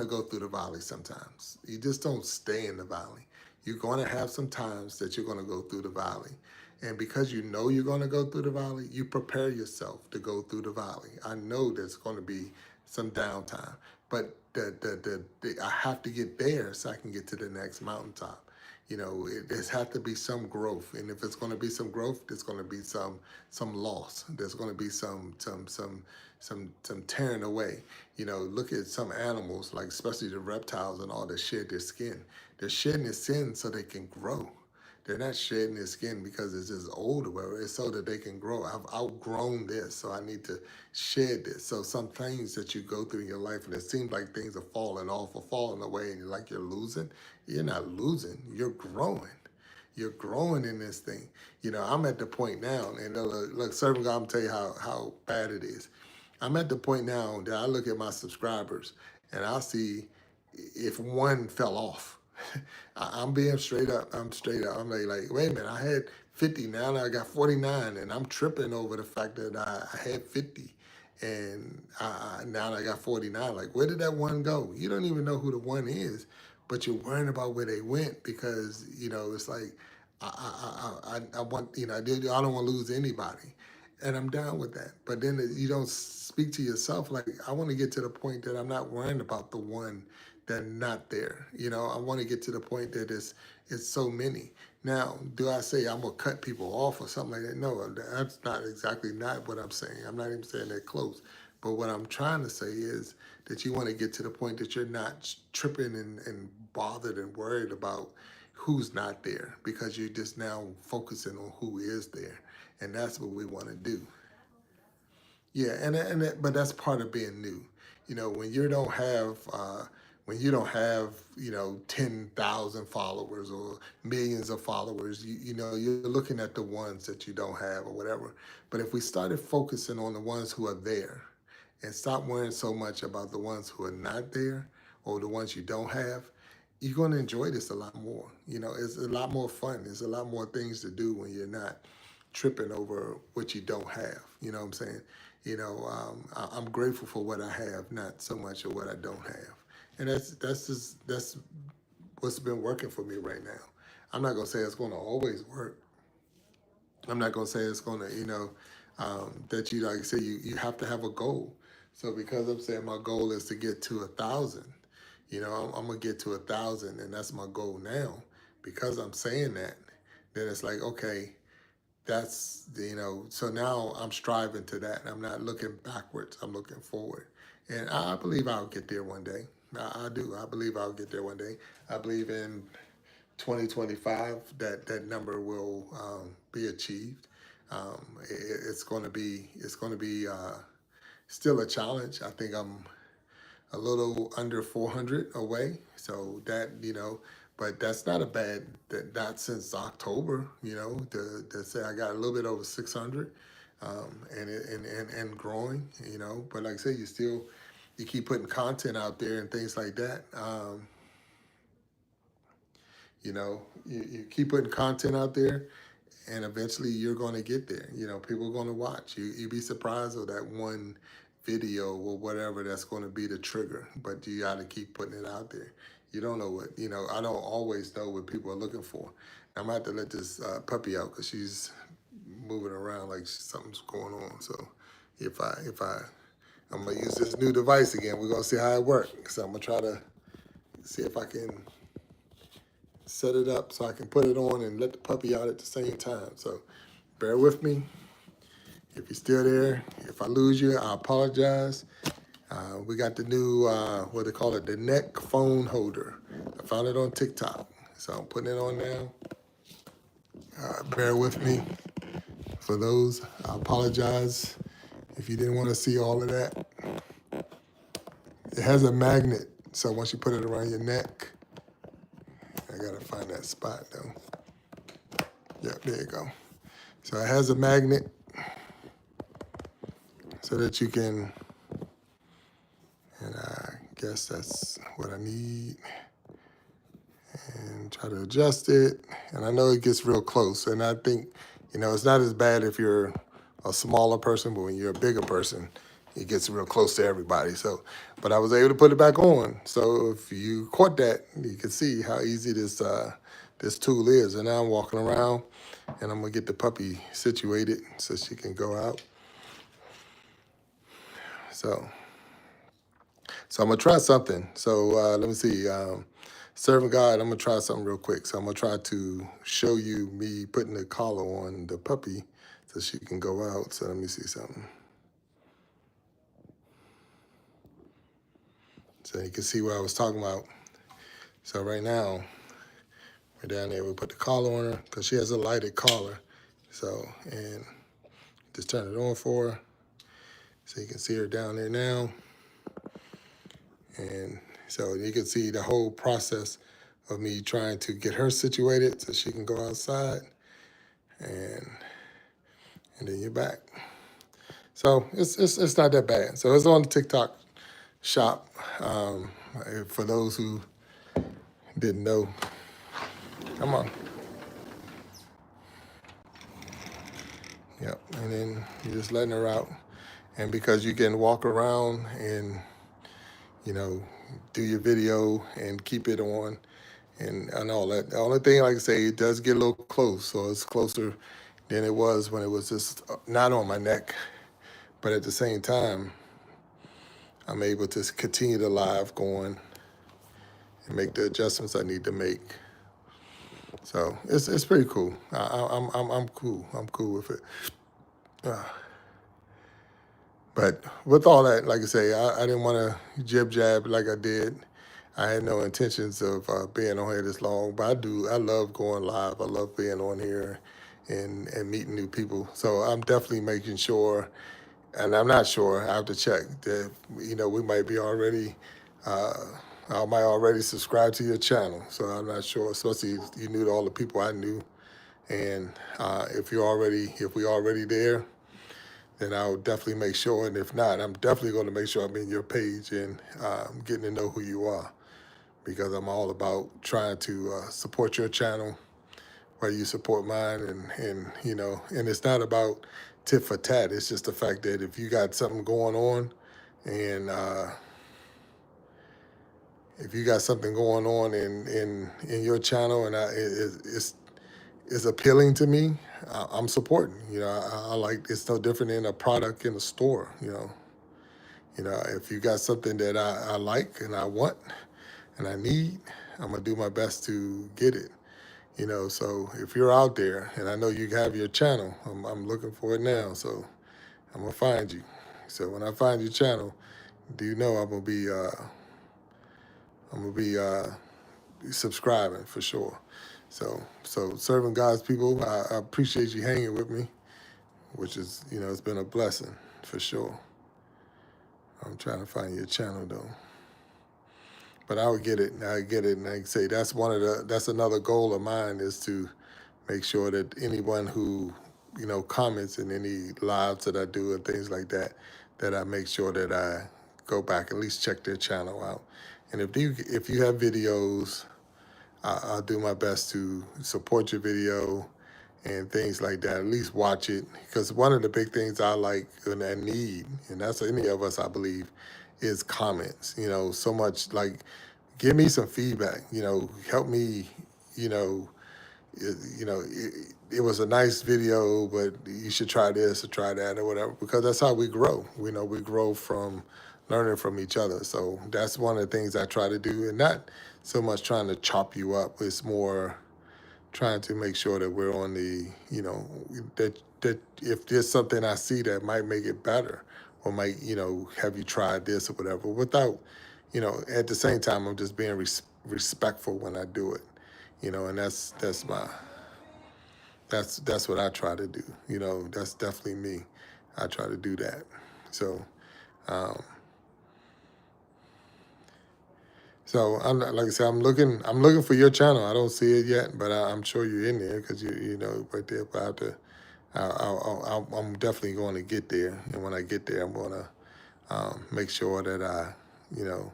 A: go through the valley sometimes. You just don't stay in the valley. You're going to have some times that you're going to go through the valley. And because you know you're going to go through the valley, you prepare yourself to go through the valley. I know there's going to be some downtime, but I have to get there so I can get to the next mountaintop. There's have to be some growth, and if it's going to be some growth, there's going to be some loss. There's going to be some tearing away. Look at some animals, like especially the reptiles and all that shed their skin. They're shedding their skin so they can grow. They're not shedding their skin because it's just old or whatever. It's so that they can grow. I've outgrown this, so I need to shed this. So some things that you go through in your life, and it seems like things are falling off or falling away, and you're losing. You're not losing. You're growing. You're growing in this thing. I'm at the point now, and look, serving God, I'm tell you how bad it is. I'm at the point now that I look at my subscribers, and I see if one fell off. I'm being straight up. I'm straight up. I'm like, wait a minute, I had 50, now I got 49, and I'm tripping over the fact that I had 50, and now I got 49. Like, where did that one go? You don't even know who the one is, but you're worrying about where they went because, it's like, I want, I don't want to lose anybody. And I'm down with that. But then you don't speak to yourself like, I want to get to the point that I'm not worrying about the one that's not there. I want to get to the point that it's so many. Now, do I say I'm going to cut people off or something like that? No, that's not what I'm saying. I'm not even saying that close. But what I'm trying to say is that you want to get to the point that you're not tripping and bothered and worried about who's not there because you're just now focusing on who is there. And that's what we want to do. Yeah, but that's part of being new. When you don't have 10,000 followers or millions of followers, you're looking at the ones that you don't have or whatever. But if we started focusing on the ones who are there and stop worrying so much about the ones who are not there or the ones you don't have, you're going to enjoy this a lot more. It's a lot more fun. There's a lot more things to do when you're not tripping over what you don't have. You know what I'm saying? I'm grateful for what I have, not so much of what I don't have. And that's what's been working for me right now. I'm not gonna say it's gonna always work. I'm not gonna say it's gonna, that you like say you have to have a goal. So because I'm saying my goal is to get to 1,000, I'm gonna get to 1,000, and that's my goal now. Because I'm saying that, then it's like, okay, that's, so now I'm striving to that. I'm not looking backwards, I'm looking forward. And I believe I'll get there one day. I do. I believe I'll get there one day. I believe in 2025 that number will be achieved. It's going to be still a challenge. I think I'm a little under 400 away. So that, but that's not a bad, not since October, to say I got a little bit over 600 and growing, but like I say, you keep putting content out there and things like that. You keep putting content out there, and eventually you're going to get there. People are going to watch. You'd be surprised of that one video or whatever that's going to be the trigger, but you got to keep putting it out there. You don't know what, I don't always know what people are looking for. I'm going to have to let this puppy out because she's moving around like something's going on. So I'm going to use this new device again. We're going to see how it works. So I'm going to try to see if I can set it up so I can put it on and let the puppy out at the same time. So bear with me. If you're still there, if I lose you, I apologize. We got the new, what they call it, the neck phone holder. I found it on TikTok, so I'm putting it on now. Bear with me. For those, I apologize if you didn't want to see all of that. It has a magnet, so once you put it around your neck, I gotta find that spot though. Yep, there you go. So it has a magnet so that you can, and I guess that's what I need. And try to adjust it. And I know it gets real close. And I think, it's not as bad if you're a smaller person, but when you're a bigger person, it gets real close to everybody. So, but I was able to put it back on. So if you caught that, you can see how easy this tool is. And now I'm walking around, and I'm gonna get the puppy situated so she can go out. So I'm gonna try something. So let me see. Serving God, I'm gonna try something real quick. So I'm gonna try to show you me putting the collar on the puppy so she can go out. So let me see something. So you can see what I was talking about. So right now, we're down there, we put the collar on her because she has a lighted collar. So, and just turn it on for her. So you can see her down there now. And so you can see the whole process of me trying to get her situated so she can go outside. And then you're back. So it's not that bad. So it's on the TikTok shop. For those who didn't know, come on. Yep, and then you're just letting her out. And because you can walk around and, do your video and keep it on and all that. The only thing, like I say, it does get a little close. So it's closer than it was when it was just not on my neck. But at the same time, I'm able to continue the live going and make the adjustments I need to make. So it's pretty cool. I'm cool. I'm cool with it. But with all that, like I say, I didn't want to jib jab like I did. I had no intentions of being on here this long, but I do. I love going live. I love being on here and meeting new people. So I'm definitely making sure, and I'm not sure, I have to check, that, we might be already, I might already subscribe to your channel. So I'm not sure, especially if you knew all the people I knew. And if we already there, then I'll definitely make sure. And if not, I'm definitely going to make sure I'm in your page and getting to know who you are, because I'm all about trying to support your channel while you support mine. And it's not about tit for tat. It's just the fact that if you got something going on and if you got something going on in your channel and it's appealing to me, I'm supporting. I like, it's no different than a product in a store. If you got something that I like and I want and I need, I'm gonna do my best to get it. So if you're out there, and I know you have your channel, I'm looking for it now. So I'm gonna find you. So when I find your channel, do you know I'm gonna be subscribing for sure. So serving God's people, I appreciate you hanging with me, which is, it's been a blessing for sure. I'm trying to find your channel though. But I would get it. And I say that's another goal of mine, is to make sure that anyone who, comments in any lives that I do and things like that, that I make sure that I go back, at least check their channel out. And if you have videos, I'll do my best to support your video and things like that. At least watch it, because one of the big things I like and I need, and that's any of us, I believe, is comments. So much, like, give me some feedback. Help me. It was a nice video, but you should try this or try that or whatever, because that's how we grow. We grow from learning from each other. So that's one of the things I try to do, and not so much trying to chop you up. It's more trying to make sure that we're on the, that if there's something I see that might make it better, or might, have you tried this or whatever, without, at the same time, I'm just being respectful when I do it, and that's what I try to do. That's definitely me. I try to do that. So, um, like I said, I'm looking for your channel. I don't see it yet, but I'm sure you're in there because you right there. But I have to, I'm definitely going to get there, and when I get there, I'm going to make sure that you know,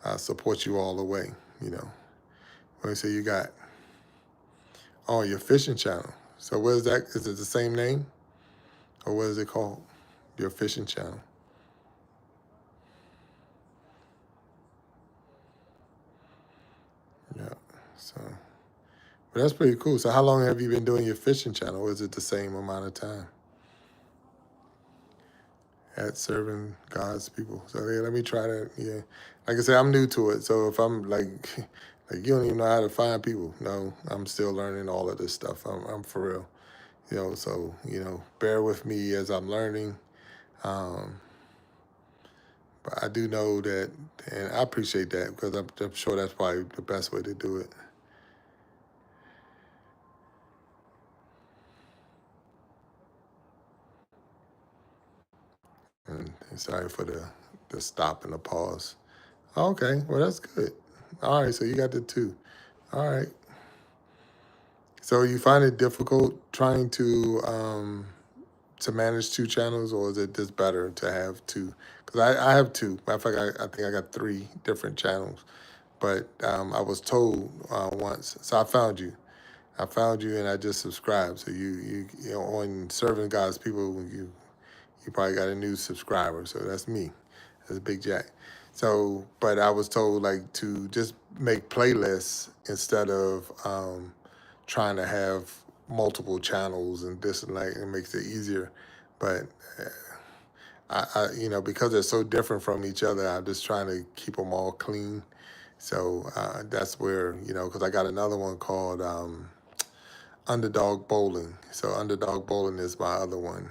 A: I support you all the way. Let me say you got your fishing channel. So what is that? Is it the same name, or what is it called? Your fishing channel. Yeah. So, but that's pretty cool. So how long have you been doing your fishing channel? Or is it the same amount of time at serving God's people? So yeah, let me try that. Yeah. Like I said, I'm new to it. So if I'm like, like you don't even know how to find people. No, I'm still learning all of this stuff. I'm for real. So bear with me as I'm learning. Um, but I do know that, and I appreciate that because I'm sure that's probably the best way to do it. And sorry for the stop and the pause. Okay, well that's good. All right, so you got the two. All right. So you find it difficult trying to manage two channels, or is it just better to have two? Because I have two. Matter of fact, I think I got three different channels. But I was told once, so I found you. I found you, and I just subscribed. So on Serving God's People, you probably got a new subscriber. So that's me. That's Big Jack. So, but I was told like to just make playlists instead of trying to have multiple channels and this and that. It makes it easier. But because they're so different from each other, I'm just trying to keep them all clean. So that's where, because I got another one called Underdog Bowling. So Underdog Bowling is my other one.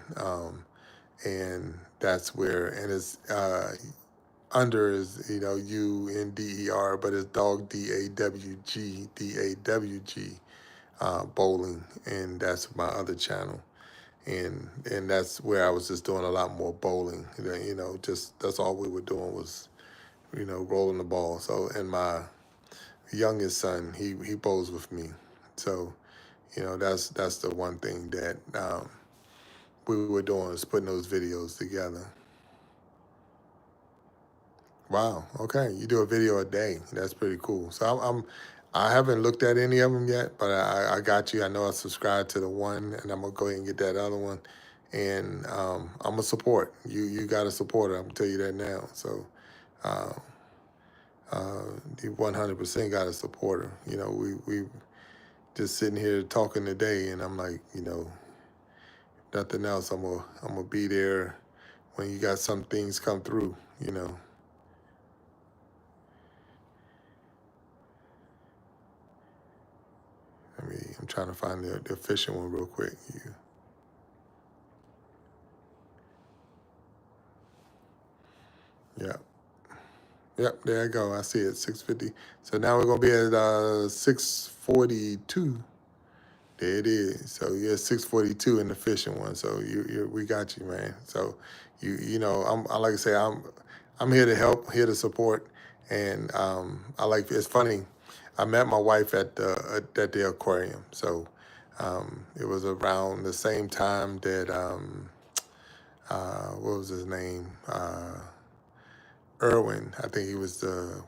A: And that's where, and it's under is, UNDER, but it's dog DAWG bowling. And that's my other channel. And that's where I was just doing a lot more bowling. Just that's all we were doing was, rolling the ball. So, and my youngest son, he bowls with me. So, that's the one thing that we were doing is putting those videos together. Wow. Okay, you do a video a day. That's pretty cool. So I haven't looked at any of them yet, but I got you. I know I subscribed to the one, and I'm gonna go ahead and get that other one. And I'm gonna support you. You got to support it. I'm gonna tell you that now. So. Uh, you 100% got to support her. We just sitting here talking today, and I'm like, nothing else. I'm gonna be there when you got some things come through. I'm trying to find the efficient one real quick. Yeah. Yep, there I go. I see it, 650. So now we're gonna be at 642. There it is. So you're 642 in the fishing one. So we got you, man. So I like to say I'm here to help, here to support, and it's funny. I met my wife at the aquarium. So it was around the same time that what was his name? Irwin. I think he was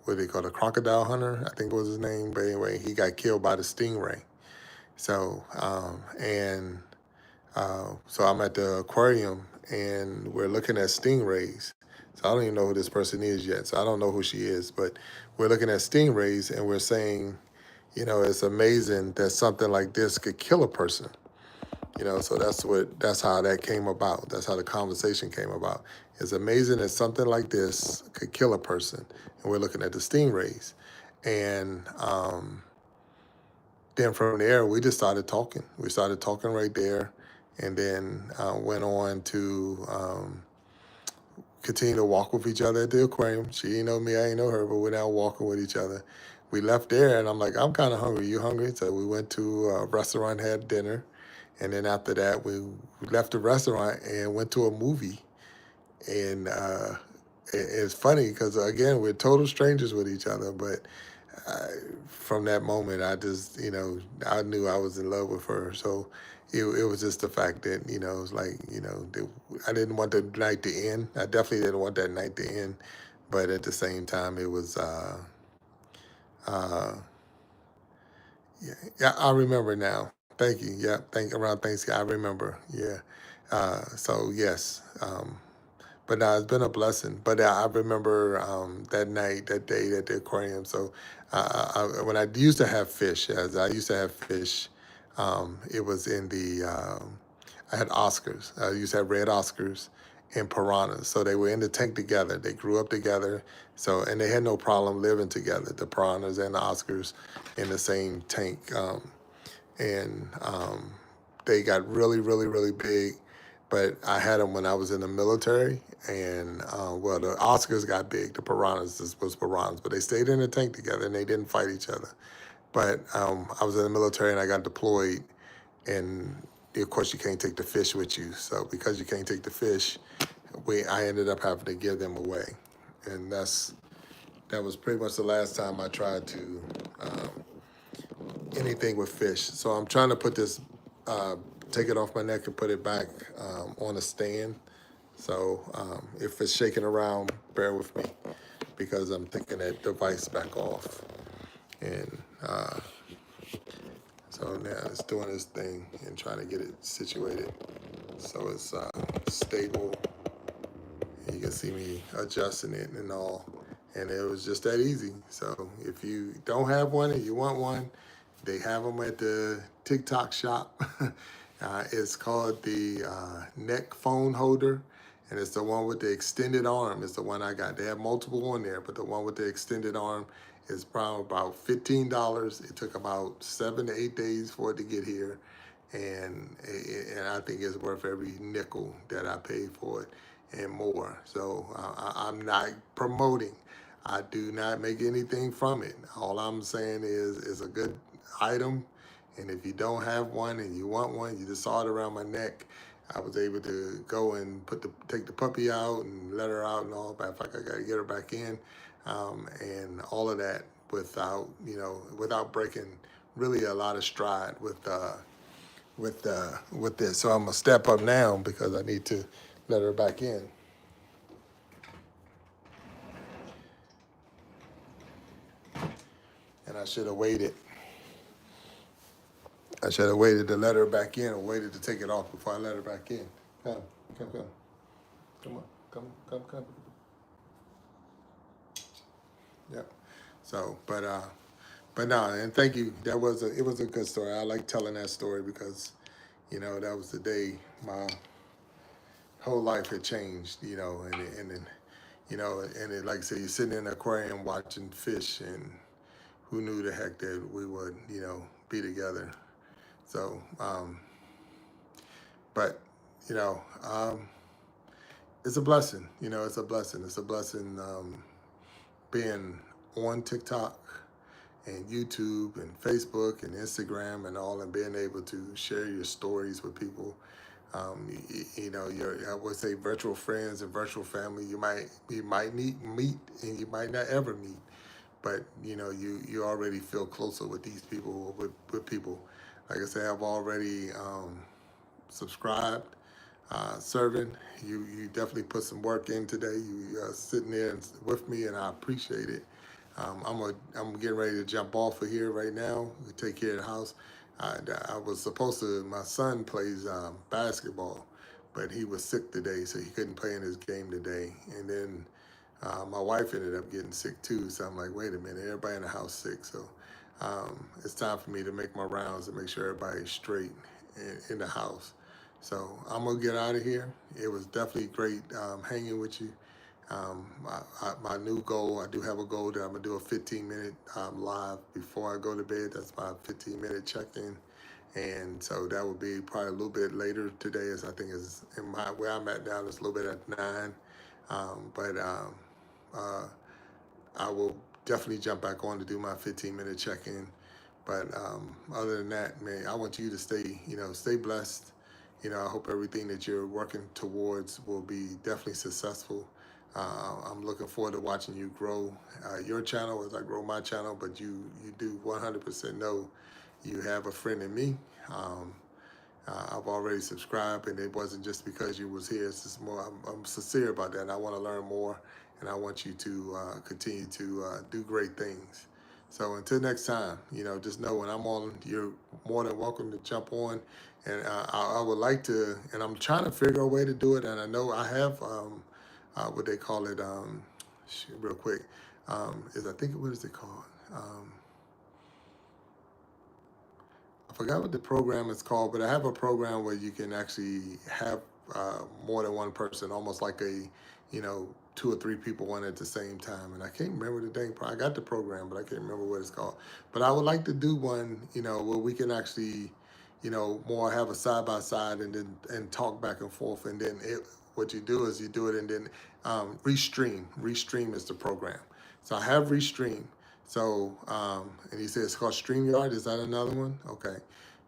A: what they call the crocodile hunter. I think was his name. But anyway, he got killed by the stingray. So so I'm at the aquarium and we're looking at stingrays. So I don't even know who this person is yet. So I don't know who she is, but we're looking at stingrays and we're saying, it's amazing that something like this could kill a person. So that's how that came about. That's how the conversation came about. It's amazing that something like this could kill a person. And we're looking at the stingrays. And then from there, we just started talking. We started talking right there. and then went on to continue to walk with each other at the aquarium. She ain't know me, I ain't know her, but we're now walking with each other. We left there, and I'm like, I'm kind of hungry. You hungry? So we went to a restaurant, had dinner, and then after that, we left the restaurant and went to a movie. And it's funny because again, we're total strangers with each other, but I, from that moment, I just, I knew I was in love with her. So it was just the fact that, it was like, I didn't want the night to end. I definitely didn't want that night to end. But at the same time, it was, uh, yeah, yeah, I remember now. Thank you. Yeah, around Thanksgiving, I remember. Yeah. So yes. But no, it's been a blessing. But I remember that night, that day at the aquarium. So when I used to have fish, as I used to have fish, it was in I had Oscars. I used to have red Oscars and piranhas. So they were in the tank together. They grew up together. So, and they had no problem living together, the piranhas and the Oscars in the same tank. And they got really, really, really big. But I had them when I was in the military, and well, the Oscars got big. The piranhas was piranhas, but they stayed in the tank together and they didn't fight each other. But I was in the military and I got deployed, and of course you can't take the fish with you. So because you can't take the fish, I ended up having to give them away, and that was pretty much the last time I tried to anything with fish. So I'm trying to put this, take it off my neck and put it back on a stand. So if it's shaking around, bear with me because I'm taking that device back off. And so now it's doing this thing and trying to get it situated so it's stable. You can see me adjusting it and all. And it was just that easy. So if you don't have one and you want one, they have them at the TikTok shop. It's called the neck phone holder. And it's the one with the extended arm is the one I got. They have multiple on there, but the one with the extended arm is probably about $15. It took about 7 to 8 days for it to get here. And I think it's worth every nickel that I paid for it and more. So I'm not promoting. I do not make anything from it. All I'm saying is it's a good item, and if you don't have one and you want one, you just saw it around my neck. I was able to go and take the puppy out and let her out and all. But in fact, I got to get her back in, and all of that without breaking really a lot of stride with this. So I'm gonna step up now because I need to let her back in. And I should have waited. I should have waited to let her back in or waited to take it off before I let her back in. Come, come. Come on, come. Yep. So, but no, and thank you. It was a good story. I like telling that story because, that was the day my whole life had changed, and then, and it, like I said, you're sitting in an aquarium watching fish, and who knew the heck that we would, be together. So, but, you know, um, it's a blessing. It's a blessing. It's a blessing being on TikTok and YouTube and Facebook and Instagram and all, and being able to share your stories with people. Your I would say virtual friends and virtual family. You might meet and you might not ever meet, but you already feel closer with these people with people. Like I said, I've already subscribed, serving. You definitely put some work in today. You sitting there with me, and I appreciate it. I'm getting ready to jump off of here right now. We take care of the house. I was supposed to. My son plays basketball, but he was sick today, so he couldn't play in his game today. And then my wife ended up getting sick too. So I'm like, wait a minute, everybody in the house sick. So it's time for me to make my rounds and make sure everybody's straight in the house. So I'm gonna get out of here. It was definitely great hanging with you. My new goal, I do have a goal that I'm gonna do a 15-minute live before I go to bed. That's my 15-minute check-in, And so that would be probably a little bit later today, as I think is in my where I'm at now. It's a little bit at 9, but uh, I will definitely jump back on to do my 15-minute check-in. But other than that, man, I want you to stay, stay blessed. I hope everything that you're working towards will be definitely successful. I'm looking forward to watching you grow your channel as I grow my channel. But you do 100% know you have a friend in me. Um, I've already subscribed, and it wasn't just because you was here. It's just more. I'm sincere about that, and I want to learn more, and I want you to continue to do great things. So until next time, just know when I'm on, you're more than welcome to jump on. And I would like to, and I'm trying to figure a way to do it. And I know I have what they call it, real quick, I think, what is it called? I forgot what the program is called, but I have a program where you can actually have more than one person, almost like two or three people on at the same time. And I can't remember the dang. I got the program, but I can't remember what it's called. But I would like to do one, where we can actually, more have a side by side and talk back and forth. And then what you do is you do it and then restream. Restream is the program. So I have restream. So, and he said it's called StreamYard. Is that another one? Okay.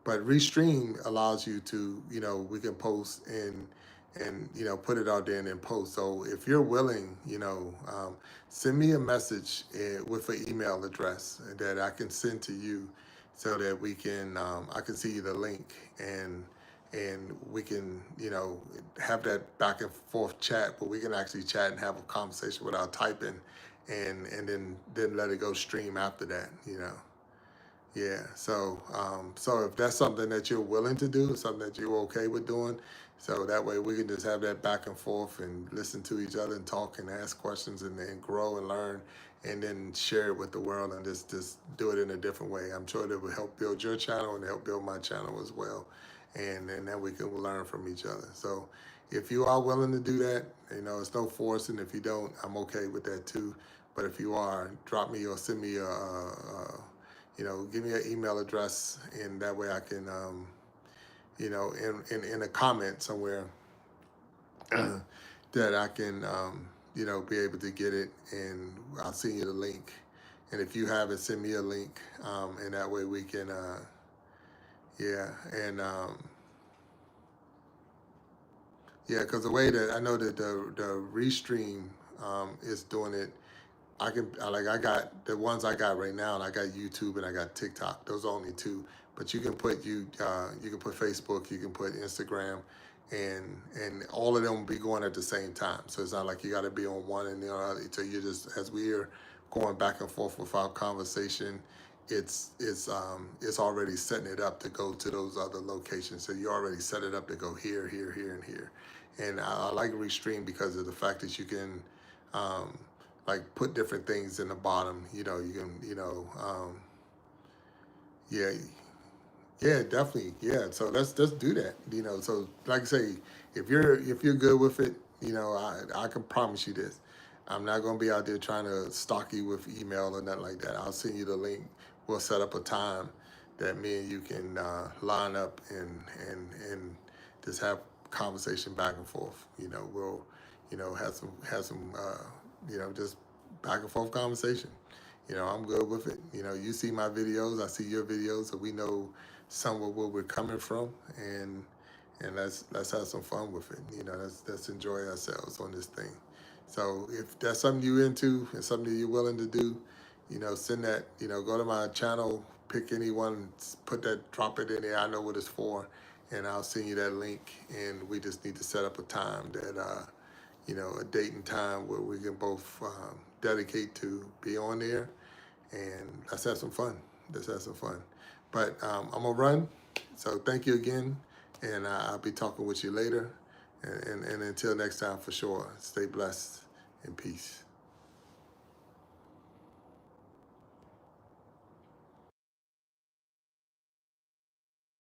A: But Restream allows you to, we can post and put it out there and then post. So if you're willing, send me a message with an email address that I can send to you so that we can, I can see the link and we can, have that back and forth chat, but we can actually chat and have a conversation without typing and then let it go stream after that. Yeah, so if that's something that you're willing to do, something that you're okay with doing, so that way we can just have that back and forth and listen to each other and talk and ask questions and then grow and learn and then share it with the world and just do it in a different way. I'm sure that will help build your channel and help build my channel as well. And then we can learn from each other. So if you are willing to do that, it's no force. And if you don't, I'm okay with that too. But if you are, drop me or send me give me an email address, and that way I can, in a comment somewhere that I can, be able to get it, and I'll send you the link. And if you have it, send me a link, and that way we can, and because the way that I know that the Restream is doing it. I got the ones I got right now, and I got YouTube and I got TikTok. Those are only two, but you can put you can put Facebook, you can put Instagram, and all of them will be going at the same time. So it's not like you got to be on one and the other. So you just, as we are going back and forth with our conversation, it's already setting it up to go to those other locations. So you already set it up to go here, here, here, and here. And I like Restream because of the fact that you can. Like put different things in the bottom, you can, yeah, yeah, definitely, yeah. So let's do that, So like I say, if you're good with it, I can promise you this: I'm not gonna be out there trying to stalk you with email or nothing like that. I'll send you the link. We'll set up a time that me and you can line up and just have conversation back and forth. We'll have some just back and forth conversation. I'm good with it. You see my videos, I see your videos, so we know some of where we're coming from, and let's have some fun with it. Let's enjoy ourselves on this thing. So if that's something you're into and something you're willing to do, send that. Go to my channel, pick anyone, drop it in there. I know what it's for, and I'll send you that link. And we just need to set up a time that a date and time where we can both dedicate to be on there, and let's have some fun. Let's have some fun. But I'm gonna run, so thank you again, and I'll be talking with you later. And until next time, for sure, stay blessed and peace.